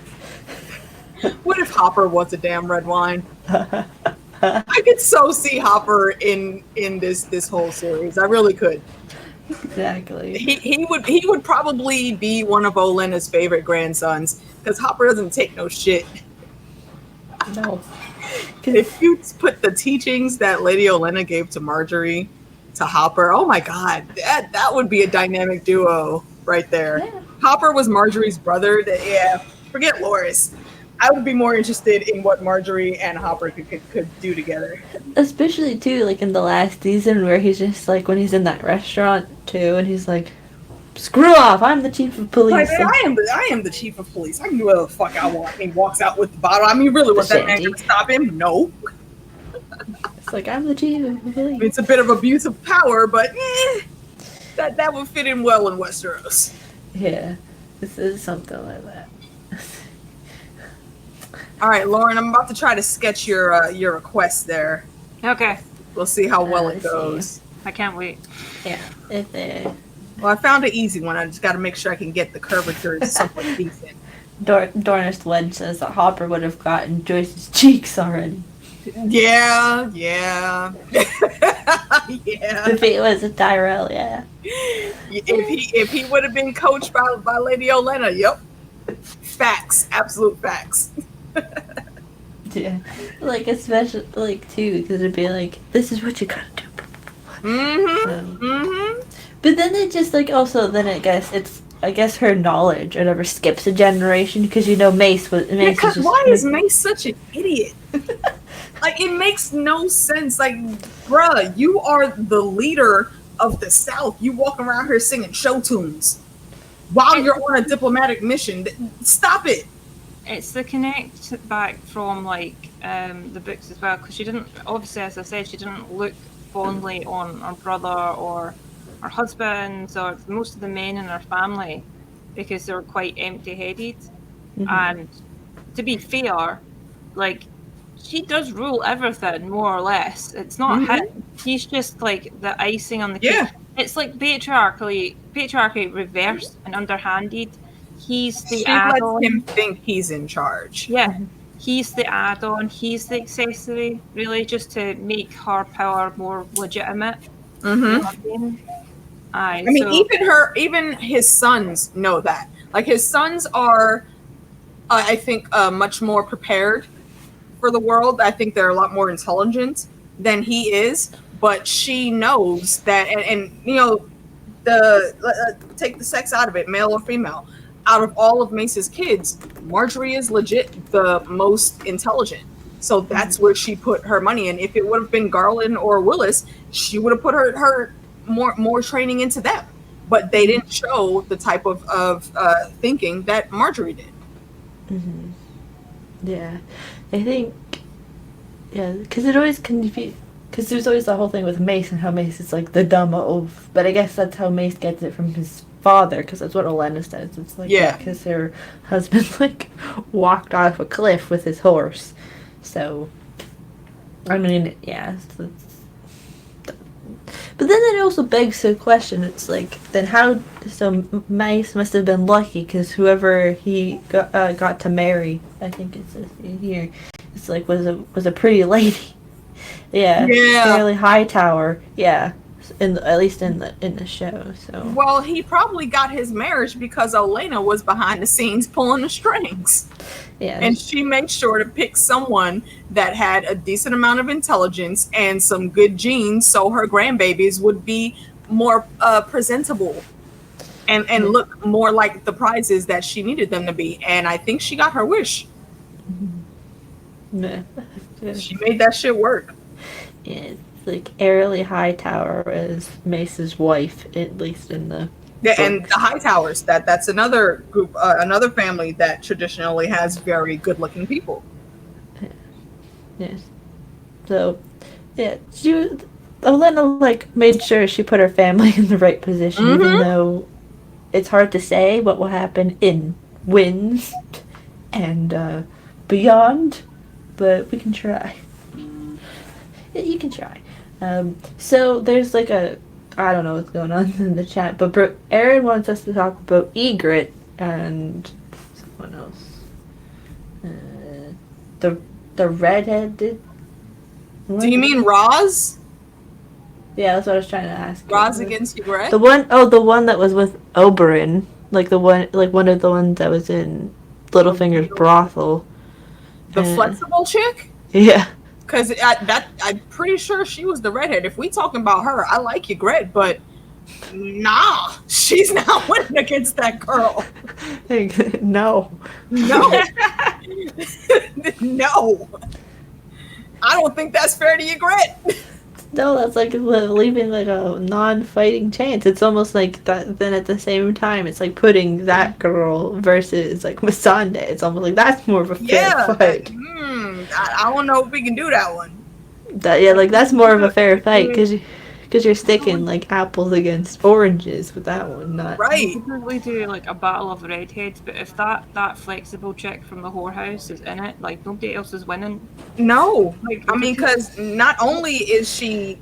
What if Hopper was a damn red wine? I could so see Hopper in this whole series. I really could. Exactly. He would probably be one of Olenna's favorite grandsons because Hopper doesn't take no shit. No. If you put the teachings that Lady Olenna gave to Marjorie to Hopper, oh my God, that would be a dynamic duo right there. Yeah. Hopper was Marjorie's brother. Forget Loris. I would be more interested in what Marjorie and Hopper could do together. Especially too, like in the last season where he's just like when he's in that restaurant too, and he's like, "Screw off! I'm the chief of police." Like, I am the chief of police. I can do whatever the fuck I want. And he walks out with the bottle. I mean, really, was that man going to stop him? No. It's like, I'm the chief of police. It's a bit of abuse of power, but that would fit in well in Westeros. Yeah, this is something like that. All right, Lauren, I'm about to try to sketch your request there. Okay. We'll see how well it goes. I can't wait. Yeah. Well, I found an easy one. I just got to make sure I can get the curvature somewhat decent. Dornest Wedge says that Hopper would have gotten Joyce's cheeks already. Yeah. Yeah. If it was a Tyrell, yeah. If he would have been coached by Lady Olenna, yep. Facts. Absolute facts. Yeah. Like, especially, like, too, because it'd be like, this is what you gotta do. But then it just, like, also, then I guess her knowledge or never skips a generation, because, Mace was... Because why is Mace such an idiot? Like, it makes no sense. Like, bruh, you are the leader of the South. You walk around here singing show tunes while you're on a diplomatic mission. Stop it. It's the connect back from like the books as well, because she didn't, obviously, as I said, she didn't look fondly on her brother or her husbands or most of the men in her family because they were quite empty-headed. And to be fair, like, she does rule everything more or less. It's not him. He's just like the icing on the cake. Yeah. It's like patriarchy reversed and underhanded. He's the She add-on. lets him think he's in charge. Yeah, he's the add-on. He's the accessory, really, just to make her power more legitimate. You know what I mean? I mean, even his sons know that. Like, his sons are, I think, much more prepared for the world. I think they're a lot more intelligent than he is. But she knows that, and you know, take the sex out of it, male or female. Out of all of Mace's kids, Marjorie is legit the most intelligent. So that's where she put her money in. If it would have been Garland or Willis, she would have put her more training into them. But they didn't show the type of thinking that Marjorie did. Yeah, I think, because it always confused. Because there's always the whole thing with Mace and how Mace is like the dumb oaf. But I guess that's how Mace gets it from his father, because that's what Olenna says. It's like, because her husband like walked off a cliff with his horse. So, I mean, yeah. But then it also begs the question. It's like, then how? So Mace must have been lucky, because whoever he got to marry, I think it's here, it's like was a pretty lady. Yeah. Fairly high tower. Yeah. At least in the show. So. Well, he probably got his marriage because Olenna was behind the scenes pulling the strings. Yeah. And she made sure to pick someone that had a decent amount of intelligence and some good genes, so her grandbabies would be more presentable and look more like the prizes that she needed them to be. And I think she got her wish. Yeah. She made that shit work. Yeah, it's like Airly Hightower is Mace's wife, at least in the book. And the Hightowers, that's another group, another family that traditionally has very good-looking people. Yes. So, yeah, Olenna like made sure she put her family in the right position, even though it's hard to say what will happen in Winds and beyond, but we can try. You can try. So there's like I don't know what's going on in the chat, but Aaron wants us to talk about Egret and someone else. The redheaded. Do you mean Roz? Yeah, that's what I was trying to ask. Roz against Egret? The one that was with Oberyn, one of the ones that was in Littlefinger's brothel. The flexible chick? Yeah. Because I'm pretty sure she was the redhead. If we talking about her, I like Egret, but nah, she's not winning against that girl. No. No. No. I don't think that's fair to Egret. No, that's like leaving like a non-fighting chance. It's almost like that. Then at the same time, it's like putting that girl versus like Missandei. It's almost like that's more of a fair fight. I don't know if we can do that one. That's more of a fair fight because you're sticking like apples against oranges with that one. Not right. You could probably do like a battle of redheads, but if that flexible chick from the whorehouse is in it, like nobody else is winning. No, I mean, because not only is she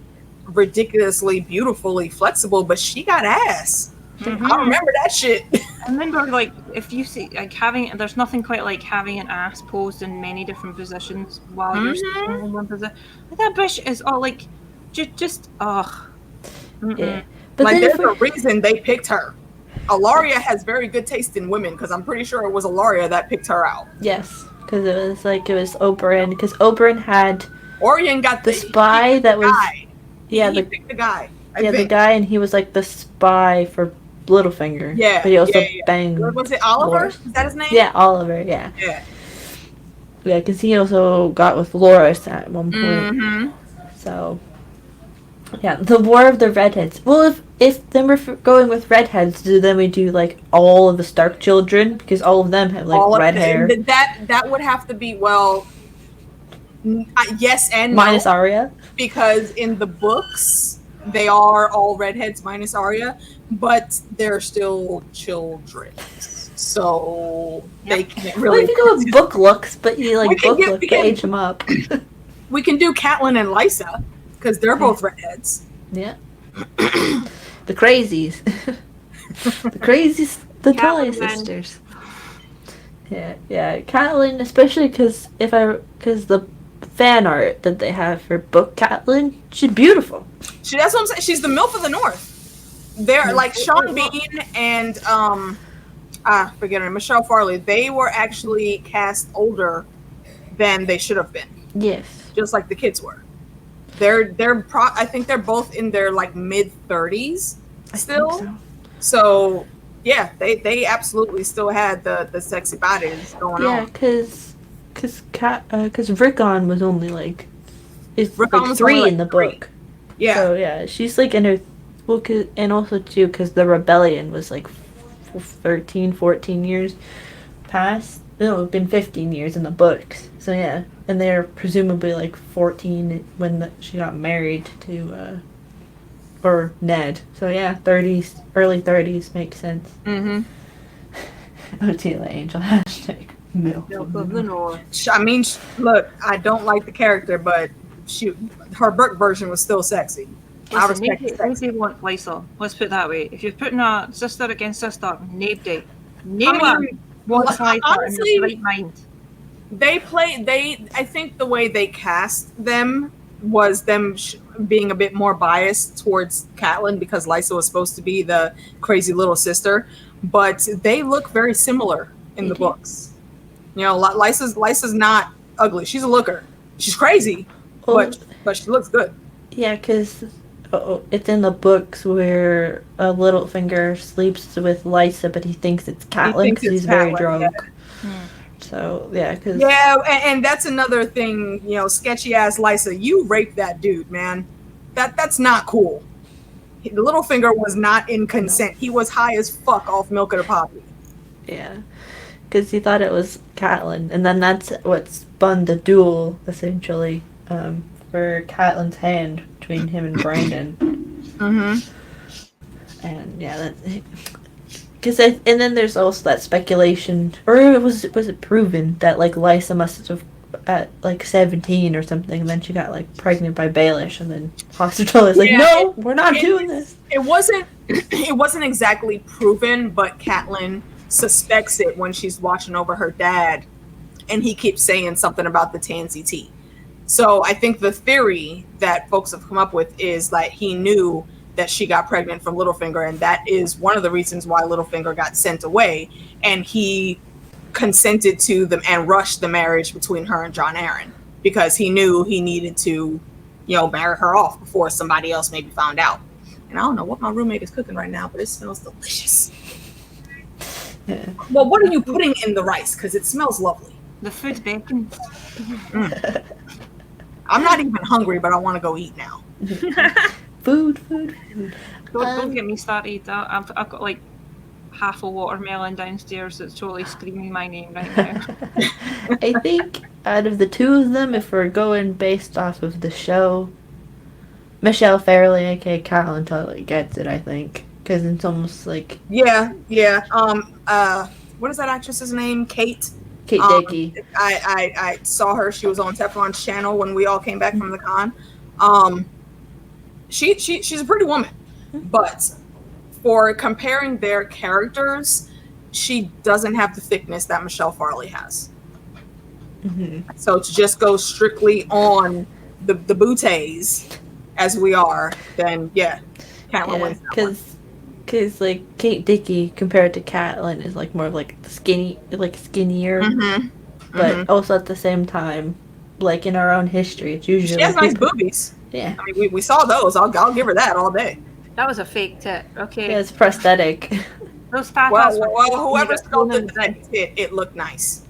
ridiculously beautifully flexible, but she got ass. I remember that shit. I remember, like, if you see, like, there's nothing quite like having an ass posed in many different positions while you're sitting in one position. Like, that bitch is all like, just ugh. Yeah. But like, there's a reason they picked her. Alaria has very good taste in women, because I'm pretty sure it was Alaria that picked her out. Yes, because it was Oberyn, because Oberyn had Orion got the spy that was guy. He picked the guy. I think. The guy, and he was like the spy for Littlefinger. Yeah, but he also banged. Was it Oliver? Is that his name? Yeah, Oliver. Yeah. Yeah, because he also got with Loris at one point. Mm-hmm. So, yeah, the War of the Redheads. Well, if then we're going with redheads, then we do like all of the Stark children because all of them have like red hair. That would have to be yes and minus no, Arya. because in the books they are all redheads minus Arya, but they're still children, so they can't really. Well, you can go with book looks, but you like book look to age them up. We can do Catelyn and Lysa because they're both redheads. Yeah. The crazies. The crazies, the Tully sisters. Yeah. Catelyn, especially because the fan art that they have for book Catelyn, she's beautiful. That's what I'm saying. She's the MILF of the North. They're like Sean Bean and forget her, Michelle Farley. They were actually cast older than they should have been. Yes. Just like the kids were. I think they're both in their like mid 30s still. So yeah, they absolutely still had the sexy bodies going on. Yeah, because Rickon was only like like 3 in the book. Yeah. So yeah, she's like in her and also too because the rebellion was like 13, 14 years past. No, it's been 15 years in the books. So yeah, and they're presumably like 14 when she got married to or Ned. So yeah, 30s, early 30s makes sense. Mm-hmm. Otila Angel hashtag MILF of the North. I mean, look, I don't like the character, but her book version was still sexy. I respect it. Nobody wants Lysa. Let's put it that way. If you're putting a sister against sister, nobody wants Lysa in their right mind. I think the way they cast them was them being a bit more biased towards Catelyn because Lysa was supposed to be the crazy little sister, but they look very similar in the books. You know, Lysa's not ugly. She's a looker. She's crazy, but she looks good. Yeah, because it's in the books where Littlefinger sleeps with Lysa, but he thinks it's Catelyn because he's very drunk. Yeah. So, yeah, because... Yeah, and that's another thing, you know, sketchy-ass Lysa, you raped that dude, man. That's not cool. Littlefinger was not in consent. No. He was high as fuck off milk of the poppy. Yeah, because he thought it was Catelyn, and then that's what spun the duel, essentially, for Catelyn's hand between him and Brandon. Mm-hmm. And, yeah, that's... and then there's also that speculation, or was it proven that like Lysa must have at like 17 or something, and then she got like pregnant by Baelish, and then hospital is like, no, we're not doing this. It wasn't exactly proven, but Catelyn suspects it when she's watching over her dad, and he keeps saying something about the Tansy tea. So I think the theory that folks have come up with is that he knew that she got pregnant from Littlefinger, and that is one of the reasons why Littlefinger got sent away, and he consented to them and rushed the marriage between her and Jon Arryn because he knew he needed to, you know, marry her off before somebody else maybe found out. And I don't know what my roommate is cooking right now, but it smells delicious. Yeah. Well, what are you putting in the rice? Because it smells lovely. The food's bacon. I'm not even hungry, but I want to go eat now. Food. Don't get me started. I've got like half a watermelon downstairs that's totally screaming my name right now. I think out of the two of them, if we're going based off of the show, Michelle Fairley, aka Catelyn, totally gets it, I think. Because it's almost like... Yeah. What is that actress's name? Kate Dickie. I saw her. She was on Teflon's channel when we all came back from the con. She's a pretty woman, but for comparing their characters, she doesn't have the thickness that Michelle Farley has. Mm-hmm. So to just go strictly on the booties as we are, then Catelyn wins that one. Because like Kate Dickie compared to Catelyn is like more of like skinnier, but also at the same time, like in our own history, it's usually she has nice boobies. Yeah, I mean we saw those. I'll give her that all day. That was a fake tit. Okay. Yeah, it's prosthetic. Those fat well, whoever sculpted that tit, it looked nice.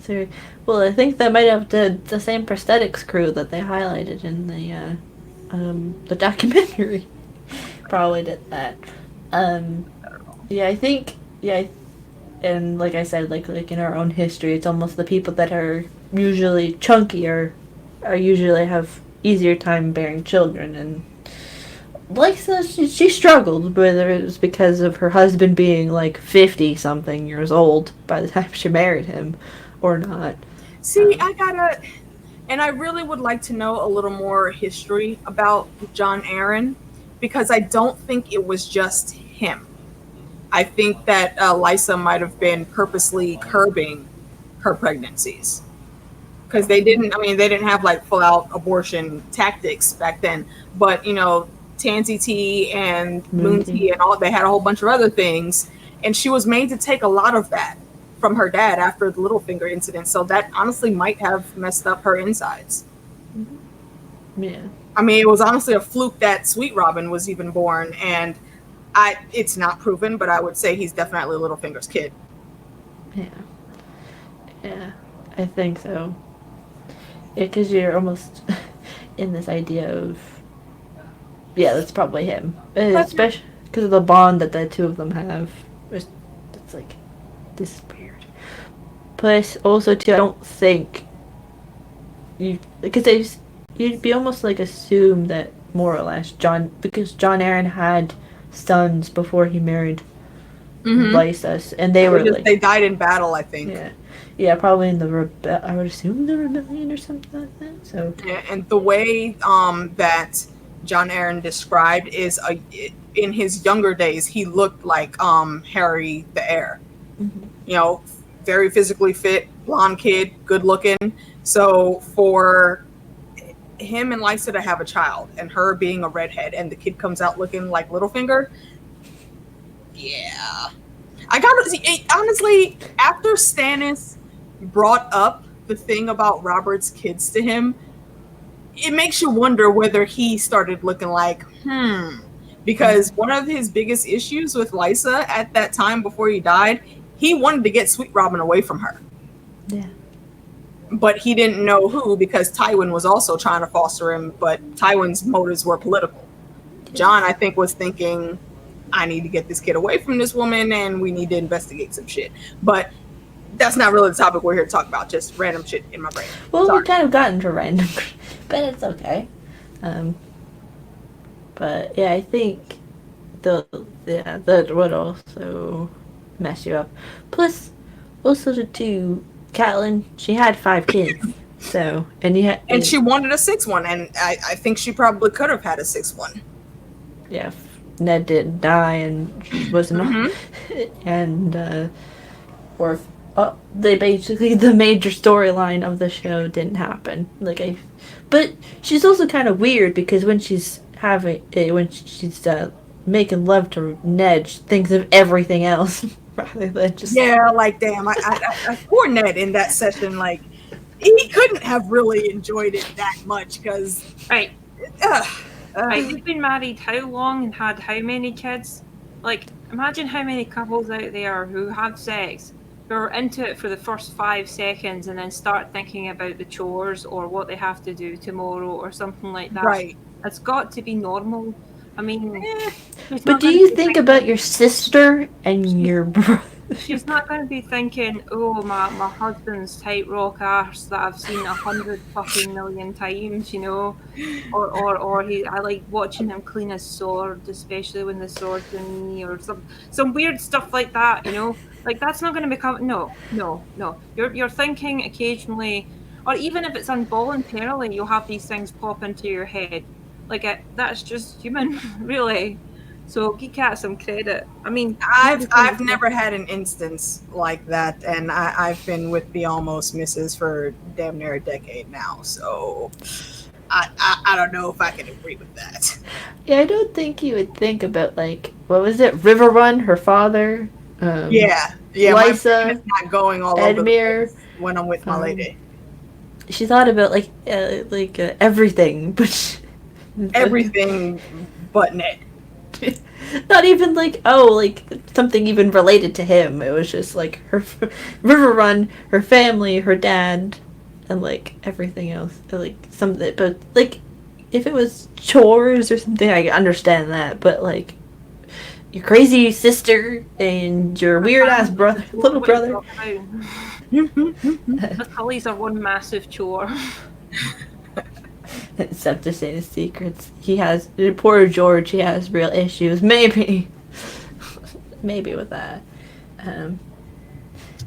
So, well, I think they might have the same prosthetics crew that they highlighted in the documentary. Probably did that. Yeah, I think, yeah, and like I said, like in our own history, it's almost the people that are usually chunkier are usually have easier time bearing children, and like so she struggled, whether it was because of her husband being like 50 something years old by the time she married him or not. See, and I really would like to know a little more history about John Aaron, because I don't think it was just him. I think that Lysa might have been purposely curbing her pregnancies, because they didn't have like full out abortion tactics back then, but Tansy tea and Moon tea and all, they had a whole bunch of other things, and she was made to take a lot of that from her dad after the Littlefinger incident, so that honestly might have messed up her insides. Yeah. I mean, it was honestly a fluke that Sweet Robin was even born, and it's not proven, but I would say he's definitely Littlefinger's kid. Yeah, I think so. Yeah, because you're almost in this idea of, yeah, that's probably him. Especially because of the bond that the two of them have. It's like, this is weird. Plus, also, too, I don't think because you'd be almost like assume that more or less because John Aaron had sons before he married Lysa, and they died in battle, I think. Yeah, probably in I would assume the rebellion or something like that. So yeah, and the way that John Aaron described is in his younger days he looked like Harry the Heir. Very physically fit, blonde kid, good looking. So for him and Lysa to have a child, and her being a redhead, and the kid comes out looking like Littlefinger, yeah. I gotta see, honestly, after Stannis brought up the thing about Robert's kids to him, it makes you wonder whether he started looking like, because one of his biggest issues with Lysa at that time before he died, he wanted to get Sweet Robin away from her. Yeah. But he didn't know who, because Tywin was also trying to foster him, but Tywin's motives were political. John, I think, was thinking, I need to get this kid away from this woman, and we need to investigate some shit. But that's not really the topic we're here to talk about, just random shit in my brain. Well, we kind of got into random, but it's okay. But yeah, I think that would also mess you up. Plus, also too, Catelyn, she had 5 kids, so and she wanted a 6th one, and I think she probably could have had a 6th one. Yeah, Ned didn't die and wasn't, and they basically the major storyline of the show didn't happen. But she's also kind of weird because when she's making love to Ned, she thinks of everything else rather than just damn, I poor Ned in that session, like he couldn't have really enjoyed it that much because right, you've been married how long and had how many kids? Like, imagine how many couples out there who have sex, who are into it for the first 5 seconds and then start thinking about the chores or what they have to do tomorrow or something like that. Right. It's got to be normal. I mean, but do you think about your sister and your brother? She's not going to be thinking, oh, my husband's tightrock arse that I've seen 100 fucking million times, or I like watching him clean his sword, especially when the sword's in me, or some weird stuff like that, Like, that's not going to become, no. You're thinking occasionally, or even if it's involuntarily, you'll have these things pop into your head. Like, that's just human, really. So give Kat some credit. I mean, I've never had an instance like that, and I've been with the almost missus for damn near a decade now. So I don't know if I can agree with that. Yeah, I don't think you would think about, like, what was it, River Run, her father? Yeah. Lysa, my brain is not going all Edmure, over the place when I'm with my lady. She thought about everything, but everything but Ned. Not even like, oh, like something even related to him. It was just like her River Run, her family, her dad, and like everything else. Like something, but like if it was chores or something, I understand that. But like your crazy sister and your weird ass brother, little brother. The Cullies are one massive chore. Except to say his secrets. He has, poor George, he has real issues. Maybe with that.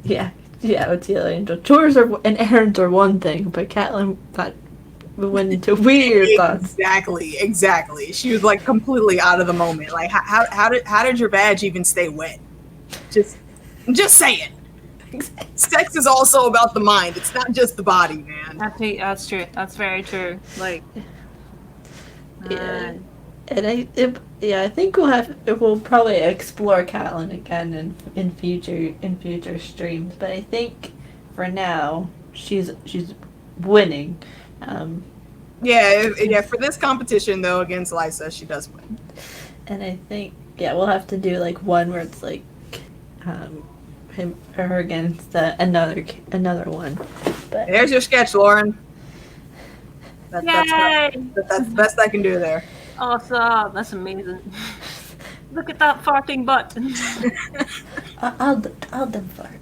Yeah, with the Angel. Chores and errands are one thing, but Catelyn went into weird thoughts. Exactly. She was like completely out of the moment. Like, how did your badge even stay wet? Just saying. Sex is also about the mind. It's not just the body, man. That's true. That's very true. Like, yeah, and I think we'll probably explore Catelyn again in future streams. But I think for now she's winning. Yeah. For this competition though against Lysa, she does win. And I think we'll have to do like one where it's like him or her against another one. But there's your sketch, Lauren. That's the best I can do there. Awesome. That's amazing. Look at that farting butt. all them farts.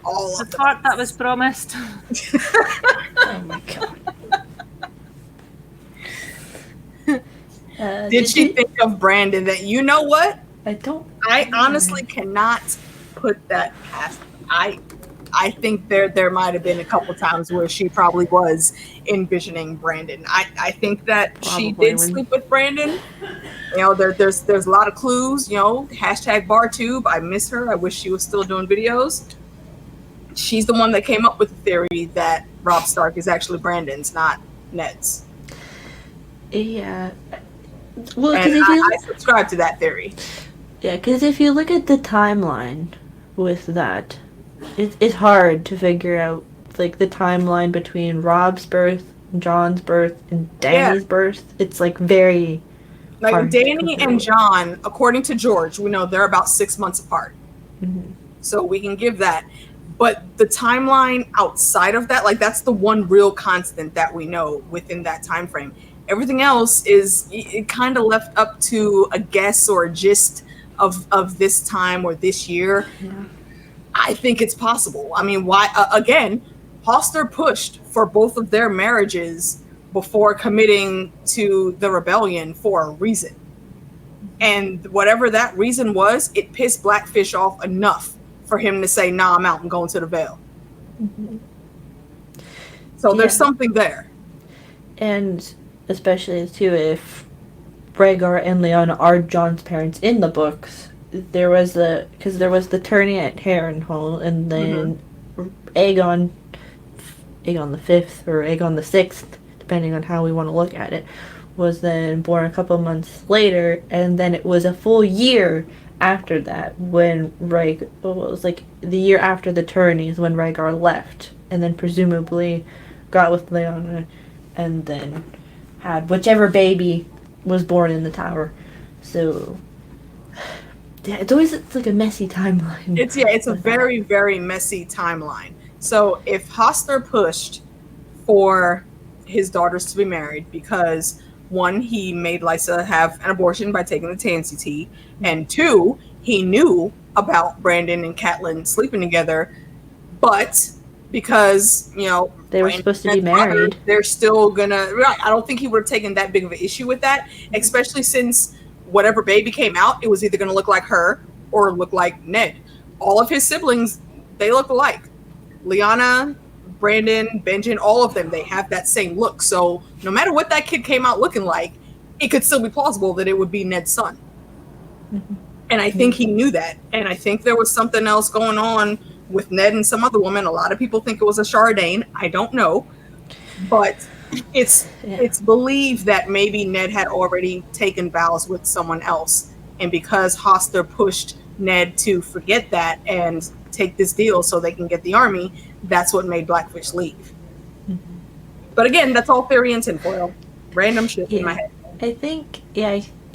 All the fart that was promised. Oh my god. Did she think of Brandon that, you know what? I honestly cannot put that past. I think there might have been a couple times where she probably was envisioning Brandon. I think that she did sleep with Brandon. You know, there's a lot of clues. You know, #BarTube. I miss her. I wish she was still doing videos. She's the one that came up with the theory that Robb Stark is actually Brandon's, not Ned's. Yeah. Well, and I subscribe to that theory. Yeah, because if you look at the timeline with that, it's hard to figure out like the timeline between Robb's birth, John's birth, and Dany's birth. It's like very like Dany and John, according to George, we know they're about 6 months apart. Mm-hmm. So we can give that. But the timeline outside of that, like that's the one real constant that we know within that time frame. Everything else is it kind of left up to a guess or a gist of this time or this year. Yeah. I think it's possible. I mean, why? Again, Hoster pushed for both of their marriages before committing to the rebellion for a reason. And whatever that reason was, it pissed Blackfish off enough for him to say, nah, I'm out and going to the Vale. Mm-hmm. So there's something there. And especially, too, if Rhaegar and Lyanna are John's parents in the books, there was the tourney at Harrenhal, and then Aegon the Fifth or Aegon the Sixth, depending on how we want to look at it, was then born a couple months later, and then it was a full year after that when it was like the year after the tourneys when Rhaegar left, and then presumably got with Lyanna, and then had whichever baby was born in the tower. So yeah, it's like a messy timeline. It's a very, very messy timeline. So if Hoster pushed for his daughters to be married because, one, he made Lysa have an abortion by taking the Tansy tea, and two, he knew about Brandon and Catelyn sleeping together, but because, you know, they were supposed to be married, they're still gonna, right, I don't think he would have taken that big of an issue with that, especially since whatever baby came out, it was either going to look like her or look like Ned. All of his siblings, they look alike. Lyanna, Brandon, Benjen, all of them, they have that same look. So no matter what that kid came out looking like, it could still be plausible that it would be Ned's son. Mm-hmm. And I think he knew that. And I think there was something else going on with Ned and some other woman. A lot of people think it was a Chardane. I don't know. But it's believed that maybe Ned had already taken vows with someone else, and because Hoster pushed Ned to forget that and take this deal so they can get the army, that's what made Blackfish leave. Mm-hmm. But again, that's all theory and tinfoil. Random shit in my head. I think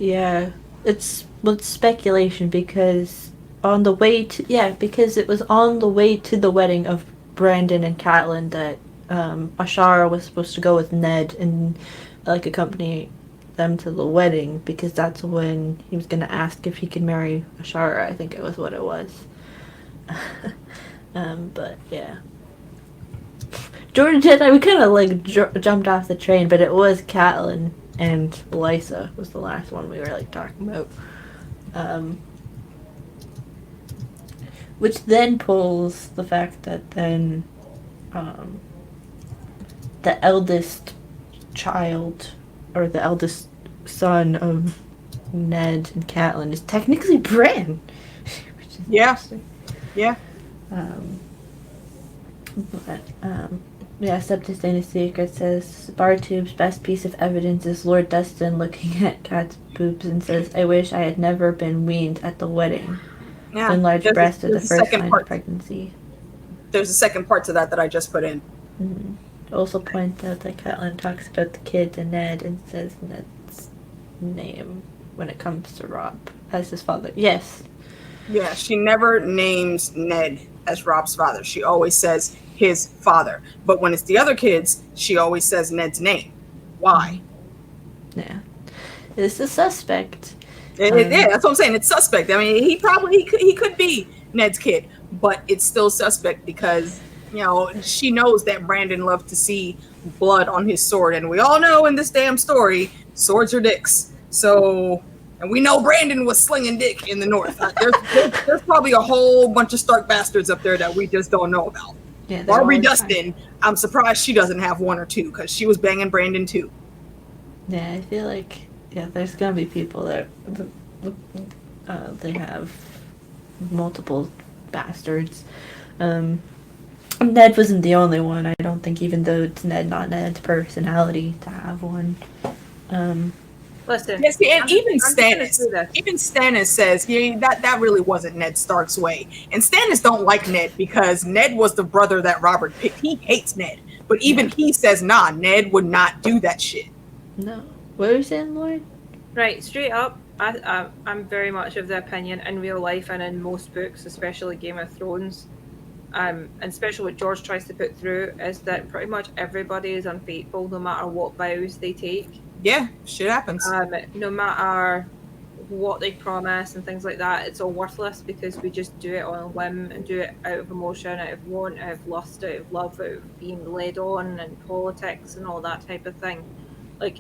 Yeah, it's speculation because because it was on the way to the wedding of Brandon and Catelyn that Ashara was supposed to go with Ned and like accompany them to the wedding because that's when he was gonna ask if he could marry Ashara. I think it was what it was. But yeah. Jordan and I, we kind of like jumped off the train, but it was Catelyn and Lysa was the last one we were like talking about. Which then pulls the fact that then the eldest child or the eldest son of Ned and Catelyn is technically Bran. Which is interesting. Yeah. Septus Dana Secret says Bartube's best piece of evidence is Lord Dustin looking at Cat's boobs and says, I wish I had never been weaned at the wedding. Yeah. Enlarged breast at the first sign of pregnancy. There's a second part to that I just put in. Mm-hmm. Also points out that Catelyn talks about the kids and Ned and says Ned's name when it comes to Rob as his father. Yes. Yeah, she never names Ned as Rob's father. She always says his father. But when it's the other kids, she always says Ned's name. Why? Yeah. It's a suspect. Yeah, that's what I'm saying. It's suspect. I mean, he could be Ned's kid, but it's still suspect because, she knows that Brandon loved to see blood on his sword. And we all know in this damn story, swords are dicks. So, and we know Brandon was slinging dick in the north. There's probably a whole bunch of Stark bastards up there that we just don't know about. Yeah, Barbie Dustin, I'm surprised she doesn't have one or two because she was banging Brandon too. Yeah, I feel like there's gonna be people that they have multiple bastards. Ned wasn't the only one. I don't think, even though it's not Ned's personality to have one. Listen, yes, and even Stannis says that really wasn't Ned Stark's way. And Stannis don't like Ned because Ned was the brother that Robert picked. He hates Ned, but even he says, nah, Ned would not do that shit. No, what are you saying, Lloyd? Right, straight up, I'm very much of the opinion in real life and in most books, especially Game of Thrones, and especially what George tries to put through, is that pretty much everybody is unfaithful no matter what vows they take. Yeah, shit happens. No matter what they promise and things like that, it's all worthless because we just do it on a whim and do it out of emotion, out of want, out of lust, out of love, out of being led on and politics and all that type of thing. Like,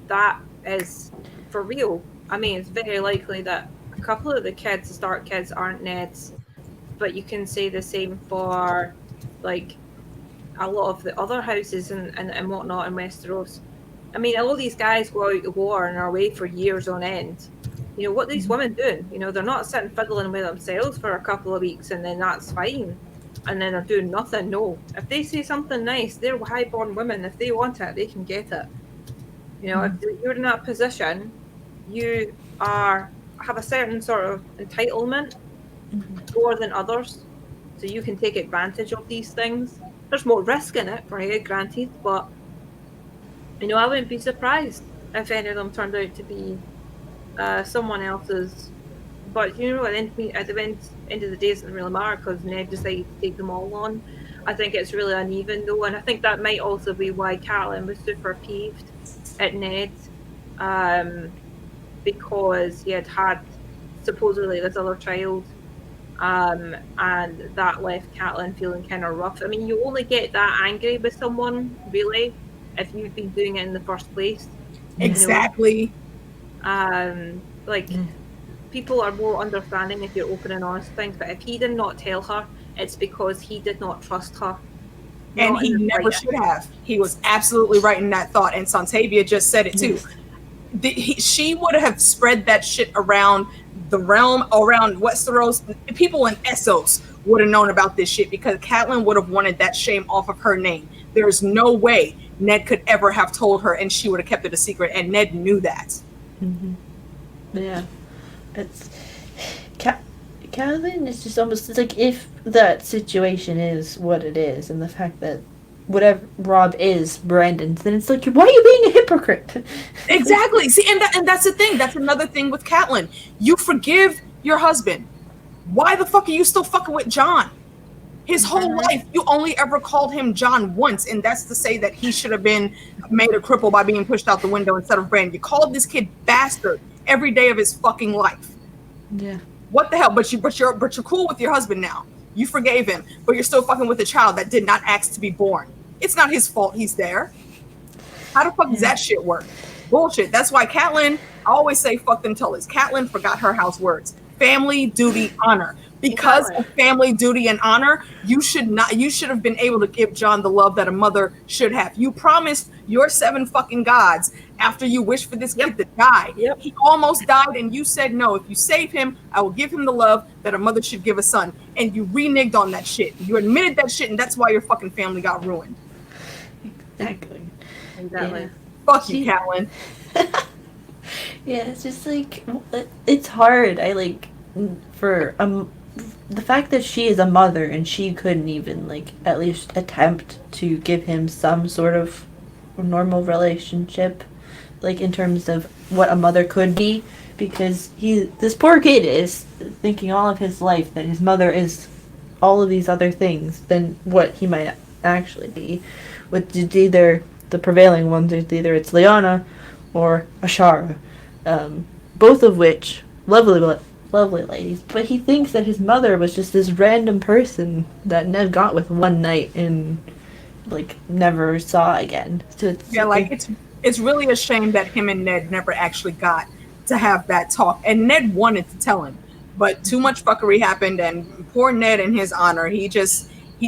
that is for real. I mean, it's very likely that a couple of the kids, the Stark kids, aren't Ned's, but you can say the same for, like, a lot of the other houses and whatnot in Westeros. I mean, all these guys go out to war and are away for years on end. What are these women doing? They're not sitting fiddling with themselves for a couple of weeks and then that's fine. And then they're doing nothing. No. If they say something nice, they're high-born women. If they want it, they can get it. If you're in that position, you have a certain sort of entitlement more than others. So you can take advantage of these things. There's more risk in it, right? Granted, but I wouldn't be surprised if any of them turned out to be someone else's. But at the end of the day, it doesn't really matter because Ned decided to take them all on. I think it's really uneven though, and I think that might also be why Catelyn was super peeved at Ned, because he had supposedly this other child, and that left Catelyn feeling kind of rough. I mean, you only get that angry with someone really if you've been doing it in the first place. Exactly. People are more understanding if you're open and honest things, but if he did not tell her, it's because he did not trust her. And he never should have. He was absolutely right in that thought, and Santavia just said it too. She would have spread that shit around the realm, around Westeros. People in Essos would have known about this shit because Catelyn would have wanted that shame off of her name. There's no way Ned could ever have told her, and she would have kept it a secret, and Ned knew that. Mm-hmm. Yeah. It's Catelyn is just almost like if that situation is what it is, and the fact that whatever Rob is Brandon's, then it's like, why are you being a hypocrite? Exactly. See, and that's the thing. That's another thing with Catelyn. You forgive your husband. Why the fuck are you still fucking with John? His whole life, you only ever called him John once, and that's to say that he should have been made a cripple by being pushed out the window instead of Brandon. You called this kid bastard every day of his fucking life. Yeah. What the hell? But you're cool with your husband now. You forgave him, but you're still fucking with a child that did not ask to be born. It's not his fault he's there. How the fuck does that shit work? Bullshit. That's why Catelyn, I always say fuck them tellers. Catelyn forgot her house words. Family, duty, honor. Because of family, duty, and honor, you should have been able to give John the love that a mother should have. You promised your 7 fucking gods after you wished for this kid to die. Yep. He almost died, and you said, no, if you save him, I will give him the love that a mother should give a son. And you reneged on that shit. You admitted that shit, and that's why your fucking family got ruined. Exactly. Exactly. Fuck you, Catelyn. Yeah, it's just like, it's hard. For the fact that she is a mother and she couldn't even like at least attempt to give him some sort of normal relationship, like in terms of what a mother could be, because this poor kid is thinking all of his life that his mother is all of these other things than what he might actually be, which is either the prevailing ones, either it's Lyanna or Ashara, both of which lovely ladies, but he thinks that his mother was just this random person that Ned got with one night and like never saw again. So it's really a shame that him and Ned never actually got to have that talk, and Ned wanted to tell him, but too much fuckery happened, and poor Ned, in his honor, he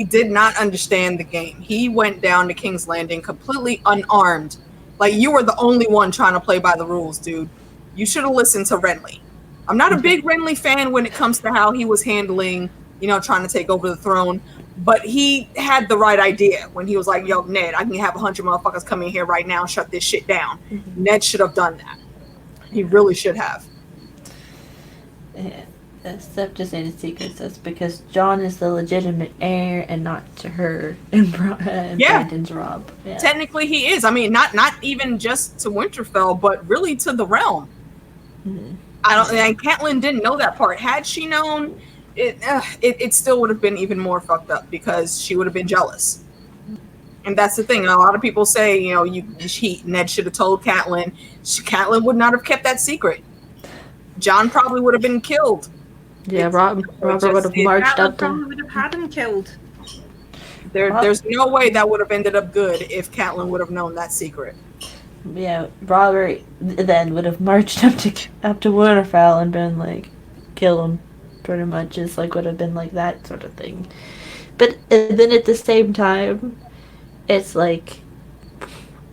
did not understand the game. He went down to King's Landing completely unarmed. Like, you were the only one trying to play by the rules, dude. You should have listened to Renly. I'm not a big Renly fan when it comes to how he was handling, trying to take over the throne, but he had the right idea when he was like, yo, Ned, I can have 100 motherfuckers come in here right now and shut this shit down. Mm-hmm. Ned should have done that. He really should have. Yeah, except just ain't a secret. That's because John is the legitimate heir and not to her and Brandon's Rob. Yeah. Technically he is. I mean, not even just to Winterfell, but really to the realm. Mm-hmm. And Catelyn didn't know that part. Had she known, it still would have been even more fucked up because she would have been jealous. And that's the thing. A lot of people say, Ned should have told Catelyn. Catelyn would not have kept that secret. John probably would have been killed. Yeah, Robert would have marched up. Probably would have had him killed. There's no way that would have ended up good if Catelyn would have known that secret. Yeah, Robert then would have marched up to Winterfell and been like, kill him, pretty much. It's like would have been like that sort of thing. But then at the same time, it's like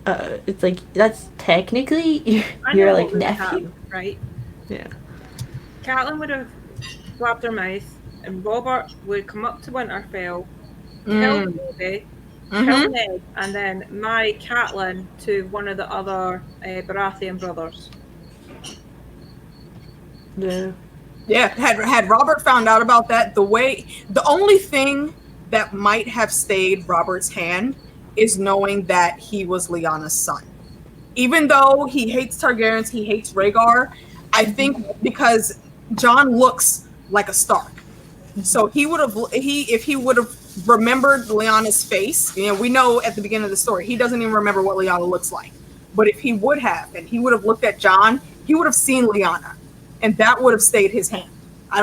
that's technically your like nephew, right? Yeah. Catelyn would have flapped her mouth, and Robert would come up to Winterfell, kill Bobby. Kill Ned, and then marry Catelyn to one of the other Baratheon brothers. Yeah. Yeah. Had Robert found out about that, the only thing that might have stayed Robert's hand is knowing that he was Lyanna's son. Even though he hates Targaryens, he hates Rhaegar, I think because John looks like a Stark. So if he would have remembered Lyanna's face, we know at the beginning of the story, he doesn't even remember what Lyanna looks like. But if he would have, and he would have looked at John, he would have seen Lyanna, and that would have stayed his hand. I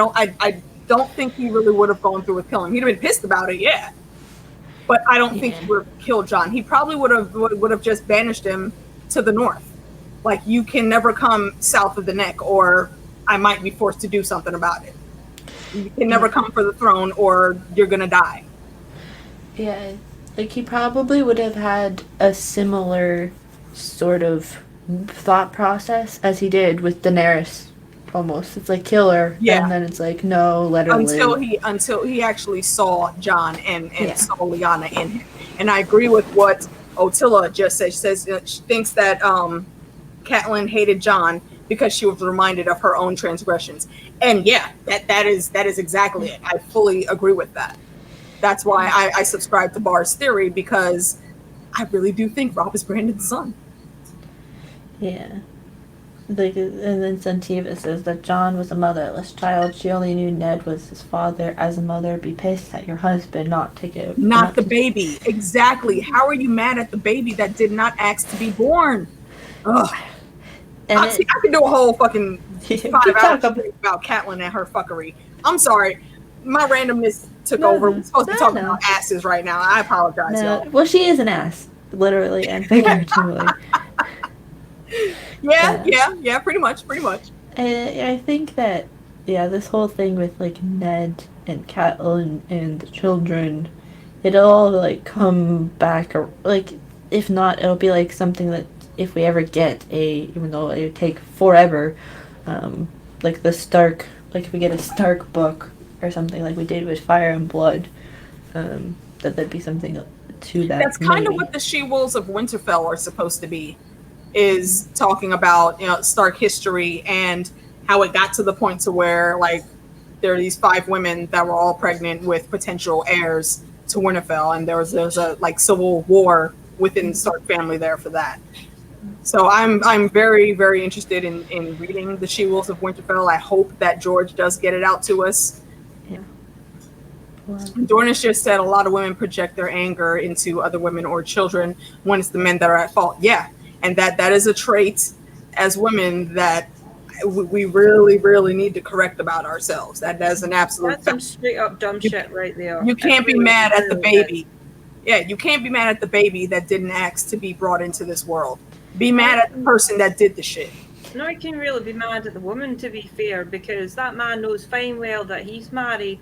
don't think he really would have gone through with killing him. He'd have been pissed about it, yeah. But I don't think he would have killed John. He probably would have just banished him to the north. Like, you can never come south of the neck, or I might be forced to do something about it. You can never come for the throne, or you're gonna die. Yeah, like he probably would have had a similar sort of thought process as he did with Daenerys. Almost, it's like kill her, and then it's like no, let her live. Until he actually saw John and saw Lyanna in him. And I agree with what Otilla just said. She says she thinks that Catelyn hated John because she was reminded of her own transgressions. And yeah, that is exactly it. I fully agree with that. That's why I subscribe to Bar's theory, because I really do think Rob is Brandon's son. Yeah. Like, and then Santiva says that John was a motherless child. She only knew Ned was his father. As a mother, be pissed at your husband, not the baby. Exactly. How are you mad at the baby that did not ask to be born? Ugh. And I could do a whole fucking 5 hours about Catelyn and her fuckery. I'm sorry. My randomness took over. We're supposed to be talking about asses right now. I apologize, y'all. Well, she is an ass, literally and figuratively. Yeah, pretty much. I think that, this whole thing with, like, Ned and Catelyn and the children, it'll all, like, come back, or, like, if not, it'll be, like, something that, if we ever get even though it would take forever, like the Stark, like if we get a Stark book or something like we did with Fire and Blood, that'd be something to that. That's kind of what the She-Wolves of Winterfell are supposed to be, is talking about, Stark history and how it got to the point to where, like, there are these 5 women that were all pregnant with potential heirs to Winterfell, and there was a like civil war within the Stark family there for that. So I'm very, very interested in reading the She-Wolves of Winterfell. I hope that George does get it out to us. Yeah. Well, Dornish just said a lot of women project their anger into other women or children when it's the men that are at fault. Yeah, and that is a trait as women that we really, really need to correct about ourselves. That's an absolute. That's some straight up dumb shit right there. You can't be mad at the baby. Yeah, you can't be mad at the baby that didn't ask to be brought into this world. Be mad at the person that did the shit. No, I can really be mad at the woman, to be fair, because that man knows fine well that he's married,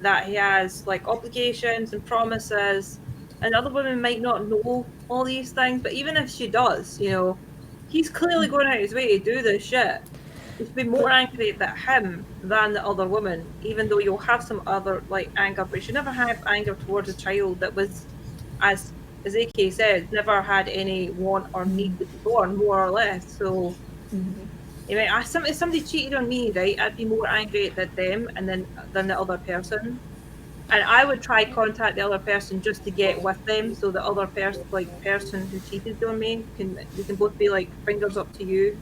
that he has like obligations and promises, and other women might not know all these things, but even if she does, he's clearly going out his way to do this shit. You should be more angry at him than the other woman, even though you'll have some other like anger, but you should never have anger towards a child that was, as AK said, never had any want or need to be born, more or less. So, if somebody cheated on me, right, I'd be more angry at them than the other person. And I would try contact the other person just to get with them, so the other person who cheated on me we can both be like, fingers up to you,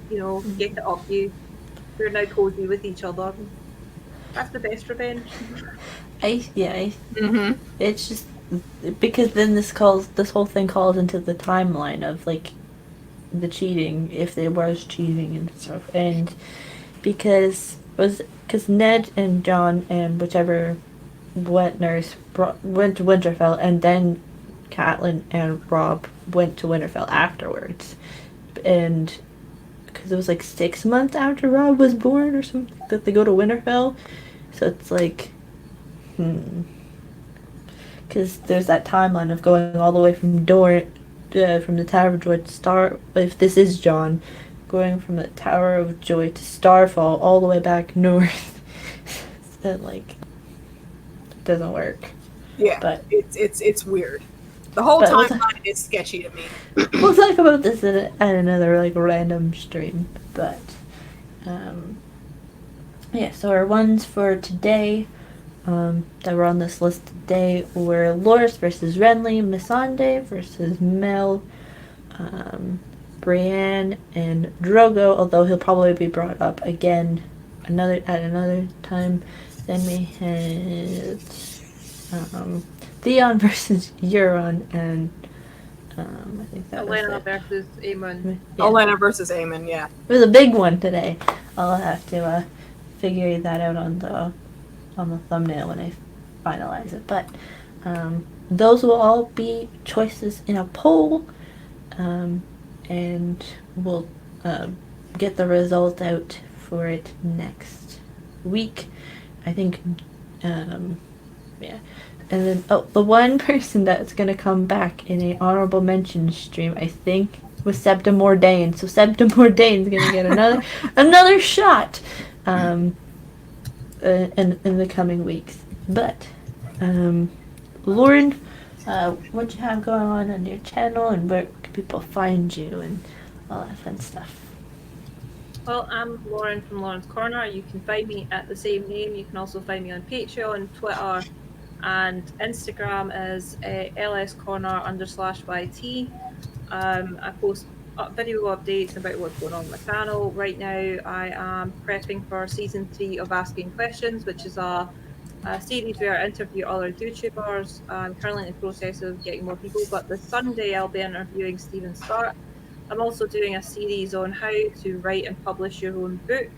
get it off you. We're now cozy with each other. That's the best revenge. It's just because then this whole thing calls into the timeline of like the cheating, if there was cheating and stuff, and because Ned and John and whichever wet nurse went to Winterfell, and then Catelyn and Rob went to Winterfell afterwards, and because it was like 6 months after Rob was born or something that they go to Winterfell, so it's like because there's that timeline of going all the way from the Tower of Joy to if this is John, going from the Tower of Joy to Starfall all the way back north. That like doesn't work. Yeah, but it's weird. The whole timeline is sketchy to me. We'll talk about this at another like random stream, but so our ones for today that were on this list today were Loras versus Renly, Missandei versus Mel, Brienne and Drogo, although he'll probably be brought up again at another time. Then we had Theon versus Euron, and I think that Olenna was it. versus Aemon. Yeah. Olenna versus Aemon, yeah. It was a big one today. I'll have to figure that out on the thumbnail when I finalize it. But those will all be choices in a poll, and we'll get the result out for it next week. I think, And then, the one person that's going to come back in a honorable mention stream, I think, was Septim Mordain. So Septim Mordain's going to get another shot in the coming weeks. But, Lauren, what you have going on your channel, and where can people find you and all that fun stuff? Well, I'm Lauren from Lauren's Corner. You can find me at the same name. You can also find me on Patreon, Twitter, and Instagram is lscorner_YT. I post video updates about what's going on my channel. Right now, I am prepping for season 3 of Asking Questions, which is a series where I interview other YouTubers. I'm currently in the process of getting more people, but this Sunday I'll be interviewing Stephen Stark. I'm also doing a series on how to write and publish your own book.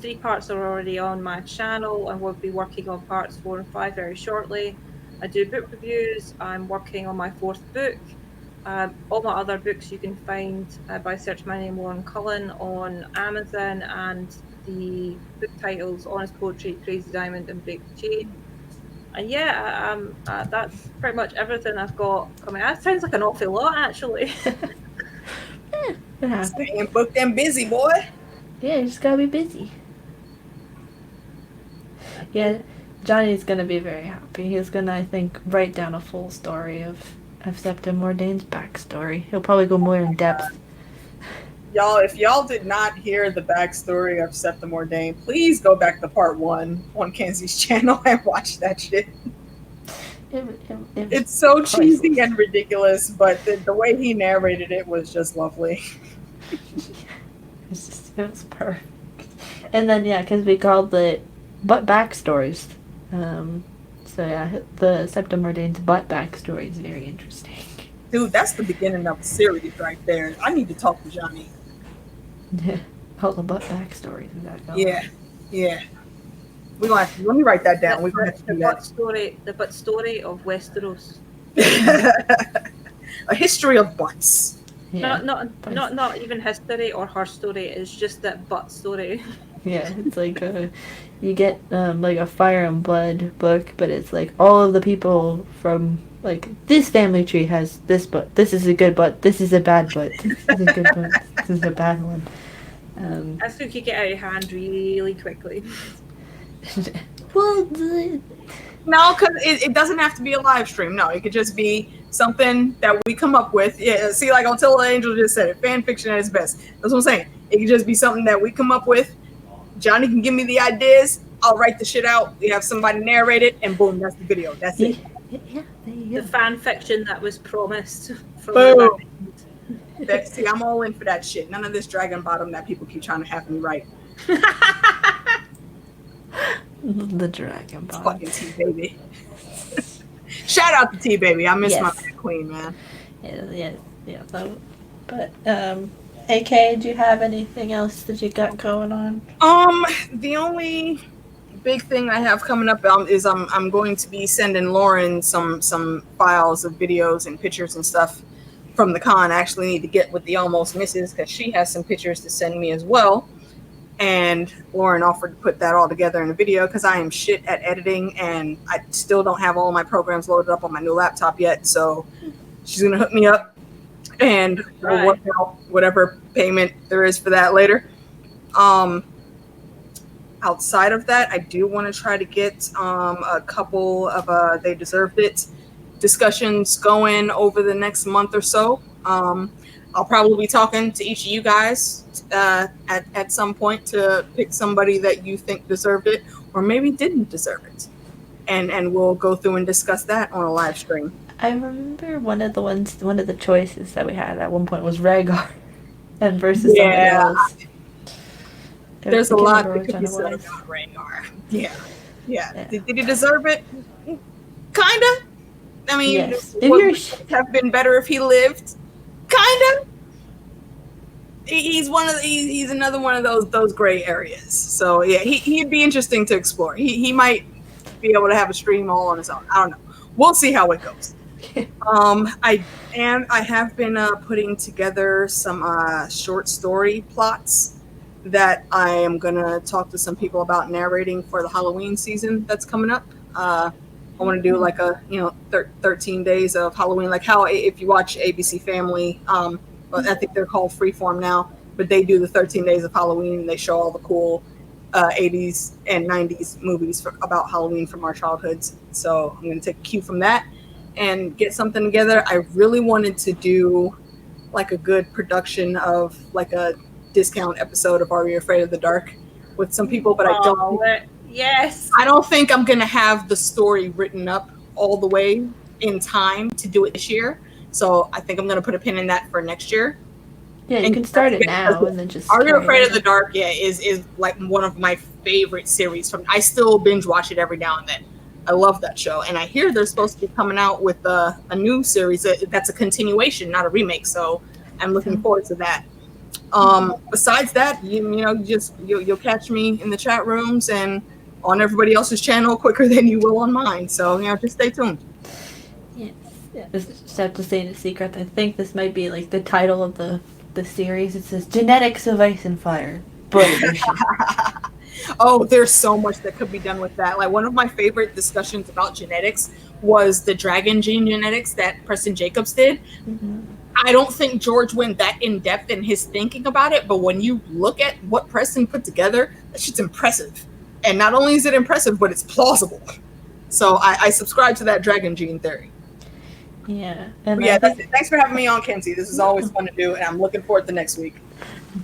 3 parts are already on my channel, and we'll be working on parts 4 and 5 very shortly. I do book reviews. I'm working on my 4th book. All my other books you can find by searching my name, Lauren Cullen, on Amazon, and the book titles Honest Poetry, Crazy Diamond, and Break the Chain. And yeah, that's pretty much everything I've got coming. That sounds like an awful lot, actually. It happens. Staying booked and busy, boy. Yeah, you just gotta be busy. Yeah, Johnny's gonna be very happy. He's gonna, I think, write down a full story of Septim Mordain's backstory. He'll probably go more in depth. Y'all, if y'all did not hear the backstory of Septim Mordain, please go back to part 1 on Kenzie's channel and watch that shit. It's so cheesy and ridiculous, but the way he narrated it was just lovely. It was perfect. And then, yeah, because we called it butt backstories. So, yeah, the Septim Mordain's butt backstory is very interesting. Dude, that's the beginning of the series right there. I need to talk to Johnny. Yeah, all the butt backstories is that going? Yeah. We're gonna have to, let me write that down. We're gonna have to do that. The butt story of Westeros. A history of butts. Yeah. Not even history or her story. It's just that butt story. Yeah, it's like you get like a Fire and Blood book, but it's like all of the people from like this family tree has this butt. This is a good butt. This is a bad butt. This is a good butt. This is a bad one. I think you get out of hand really quickly. Well, no, because it doesn't have to be a live stream. No, it could just be something that we come up with. Yeah, see, like Until the Angel just said it, fan fiction at its best. That's what I'm saying. It could just be something that we come up with. Johnny can give me the ideas. I'll write the shit out. We have somebody narrate it, and boom, that's the video. That's it. Yeah, there you The go. fan fiction that was promised. From Boom. the See, I'm all in for that shit. None of this dragon bottom that people keep trying to have me write. The dragon ball. Fucking T-Baby. Shout out to T-Baby. I miss Yes. my queen, man. Yeah. But AK, do you have anything else that you got going on? The only big thing I have coming up is I'm going to be sending Lauren some files of videos and pictures and stuff from the con. I actually need to get with the Almost Misses because she has some pictures to send me as well. And Lauren offered to put that all together in a video because I am shit at editing and I still don't have all my programs loaded up on my new laptop yet. So she's gonna hook me up and we'll work out whatever payment there is for that later. Outside of that, I do want to try to get a couple of They Deserved It discussions going over the next month or so. I'll probably be talking to each of you guys at some point to pick somebody that you think deserved it or maybe didn't deserve it. And we'll go through and discuss that on a live stream. I remember one of the choices that we had at one point was Rhaegar and versus somebody else. There's a lot that could be said about Rhaegar. Yeah. Did he deserve it? Kinda. I mean, yes. Would have been better if he lived. Kinda. He's another one of those gray areas. So yeah, he'd be interesting to explore. He might be able to have a stream all on his own. I don't know. We'll see how it goes. I have been putting together some short story plots that I am gonna talk to some people about narrating for the Halloween season that's coming up. I want to do like 13 days of Halloween, like how if you watch ABC Family, I think they're called Freeform now, but they do the 13 days of Halloween and they show all the cool 80s and 90s movies about Halloween from our childhoods. So I'm going to take a cue from that and get something together. I really wanted to do like a good production of like a discount episode of Are You Afraid of the Dark with some people, but I don't. Yes. I don't think I'm going to have the story written up all the way in time to do it this year. So I think I'm going to put a pin in that for next year. Yeah, you can start it now and then just. Are You carry Afraid it of the Dark? Yeah, is like one of my favorite series. I still binge watch it every now and then. I love that show, and I hear they're supposed to be coming out with a new series that's a continuation, not a remake. So I'm looking forward to that. Besides that, you'll catch me in the chat rooms and on everybody else's channel quicker than you will on mine. So just stay tuned. Yes. Yeah. Just have to say in a secret. I think this might be like the title of the series. It says Genetics of Ice and Fire, Blood Edition. Oh, there's so much that could be done with that. Like, one of my favorite discussions about genetics was the dragon gene genetics that Preston Jacobs did. Mm-hmm. I don't think George went that in depth in his thinking about it, but when you look at what Preston put together, that shit's impressive. And not only is it impressive, but it's plausible. So I subscribe to that dragon gene theory. Yeah. And yeah, thanks for having me on, Kenzie. This is always fun to do, and I'm looking forward to next week.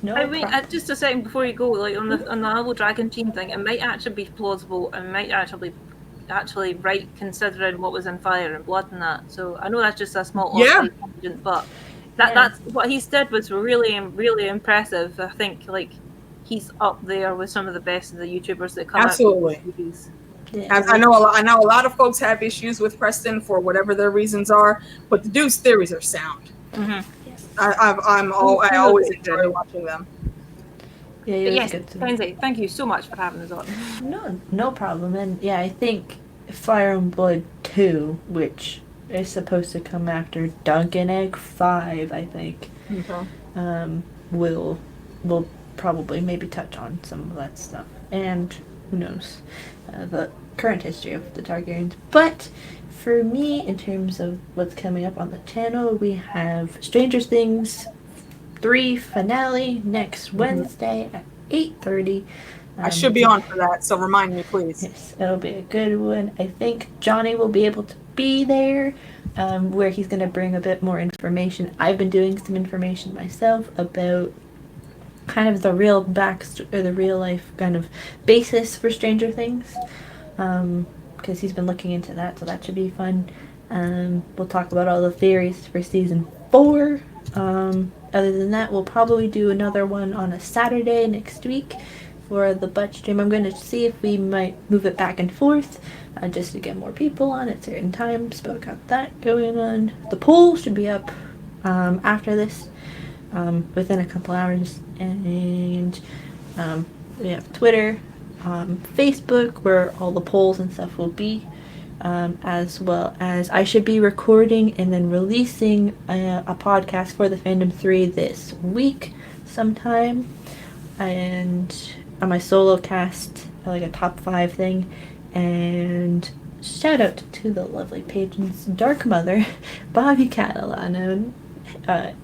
No, I mean, just a second before you go, like on the whole dragon gene thing, it might actually be plausible and might actually right considering what was in Fire and Blood and that. So I know that's just a small tangent, but that's what he did was really, really impressive. I think like he's up there with some of the best of the YouTubers that come Absolutely. out with movies. Yeah. I know a lot of folks have issues with Preston for whatever their reasons are, but the dude's theories are sound. Mm-hmm. I always enjoy watching them. Yeah, yes, Kenzie, thank you so much for having us on. No problem. And yeah, I think Fire and Blood 2, which is supposed to come after Dunk and Egg 5, I think, will probably maybe touch on some of that stuff. And who knows, the current history of the Targaryens. But for me, in terms of what's coming up on the channel, we have Stranger Things 3 finale next Wednesday at 8:30. I should be on for that, so remind me, please. Yes, it'll be a good one. I think Johnny will be able to be there, where he's going to bring a bit more information. I've been doing some information myself about kind of the real the real life kind of basis for Stranger Things, because he's been looking into that, so that should be fun. We'll talk about all the theories for season 4. Other than that, we'll probably do another one on a Saturday next week for the butt stream. I'm going to see if we might move it back and forth, just to get more people on at certain times, but we've got that going on. The poll should be up after this, within a couple hours, and we have Twitter, Facebook, where all the polls and stuff will be, as well as I should be recording and then releasing a podcast for the Fandom 3 this week sometime, and on my solo cast, like a top 5 thing. And shout out to the lovely patrons, Dark Mother, Bobby Catalano, I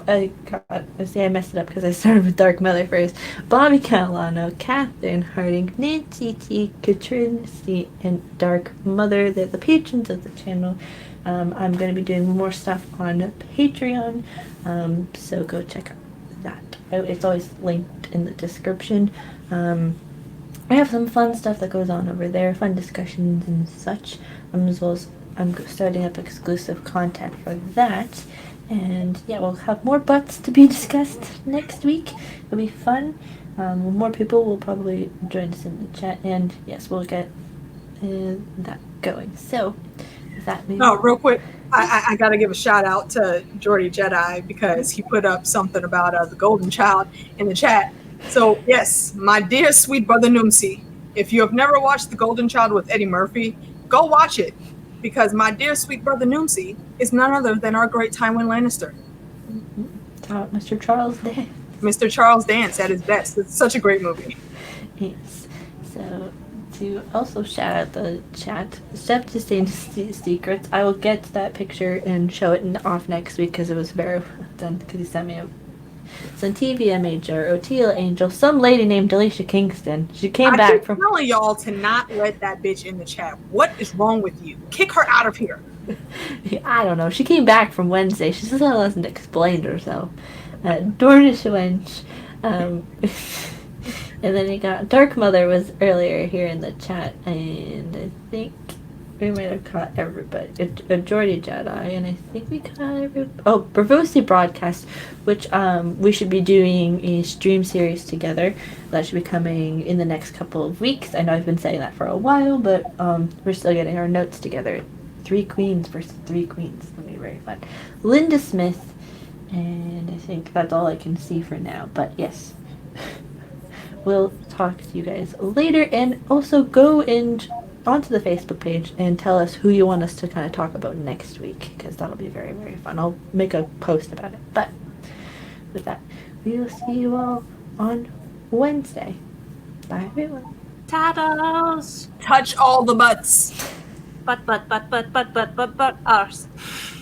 messed it up because I started with Dark Mother first. Bobby Catalano, Catherine Harding, Nancy T, Katrin C, and Dark Mother. They're the patrons of the channel. I'm going to be doing more stuff on Patreon, so go check out that. It's always linked in the description. I have some fun stuff that goes on over there, fun discussions and such, as well as I'm starting up exclusive content for that. And yeah, we'll have more butts to be discussed next week. It'll be fun. More people will probably join us in the chat, and yes, we'll get that going. So, with that, real quick, I gotta give a shout out to Jordy Jedi, because he put up something about the Golden Child in the chat. So yes, my dear sweet brother Numsi, if you have never watched The Golden Child with Eddie Murphy, go watch it, because my dear sweet brother Numsi is none other than our great Tywin Lannister. Mr. Charles Dance. Mr. Charles Dance at his best. It's such a great movie. Yes. So, to also shout out the chat, Step to Stay Secrets, I will get that picture and show it off next week, because it was very done, because he sent me some TVA Major, Otila Angel, some lady named Alicia Kingston. She came back from... I'm telling y'all to not let that bitch in the chat. What is wrong with you? Kick her out of here. I don't know. She came back from Wednesday. She still hasn't explained herself. Dornish wench. And then we got Dark Mother was earlier here in the chat, and I think we might have caught everybody. A Jordy Jedi, and I think we caught everybody. Oh, Bravosi Broadcast, which we should be doing a stream series together. That should be coming in the next couple of weeks. I know I've been saying that for a while, but we're still getting our notes together. 3 queens versus 3 queens. That'll be very fun. Linda Smith, and I think that's all I can see for now. But yes. We'll talk to you guys later, and also go onto the Facebook page and tell us who you want us to kind of talk about next week, because that'll be very, very fun. I'll make a post about it. But with that, we will see you all on Wednesday. Bye, everyone. Tadas! Touch all the butts. But, arse.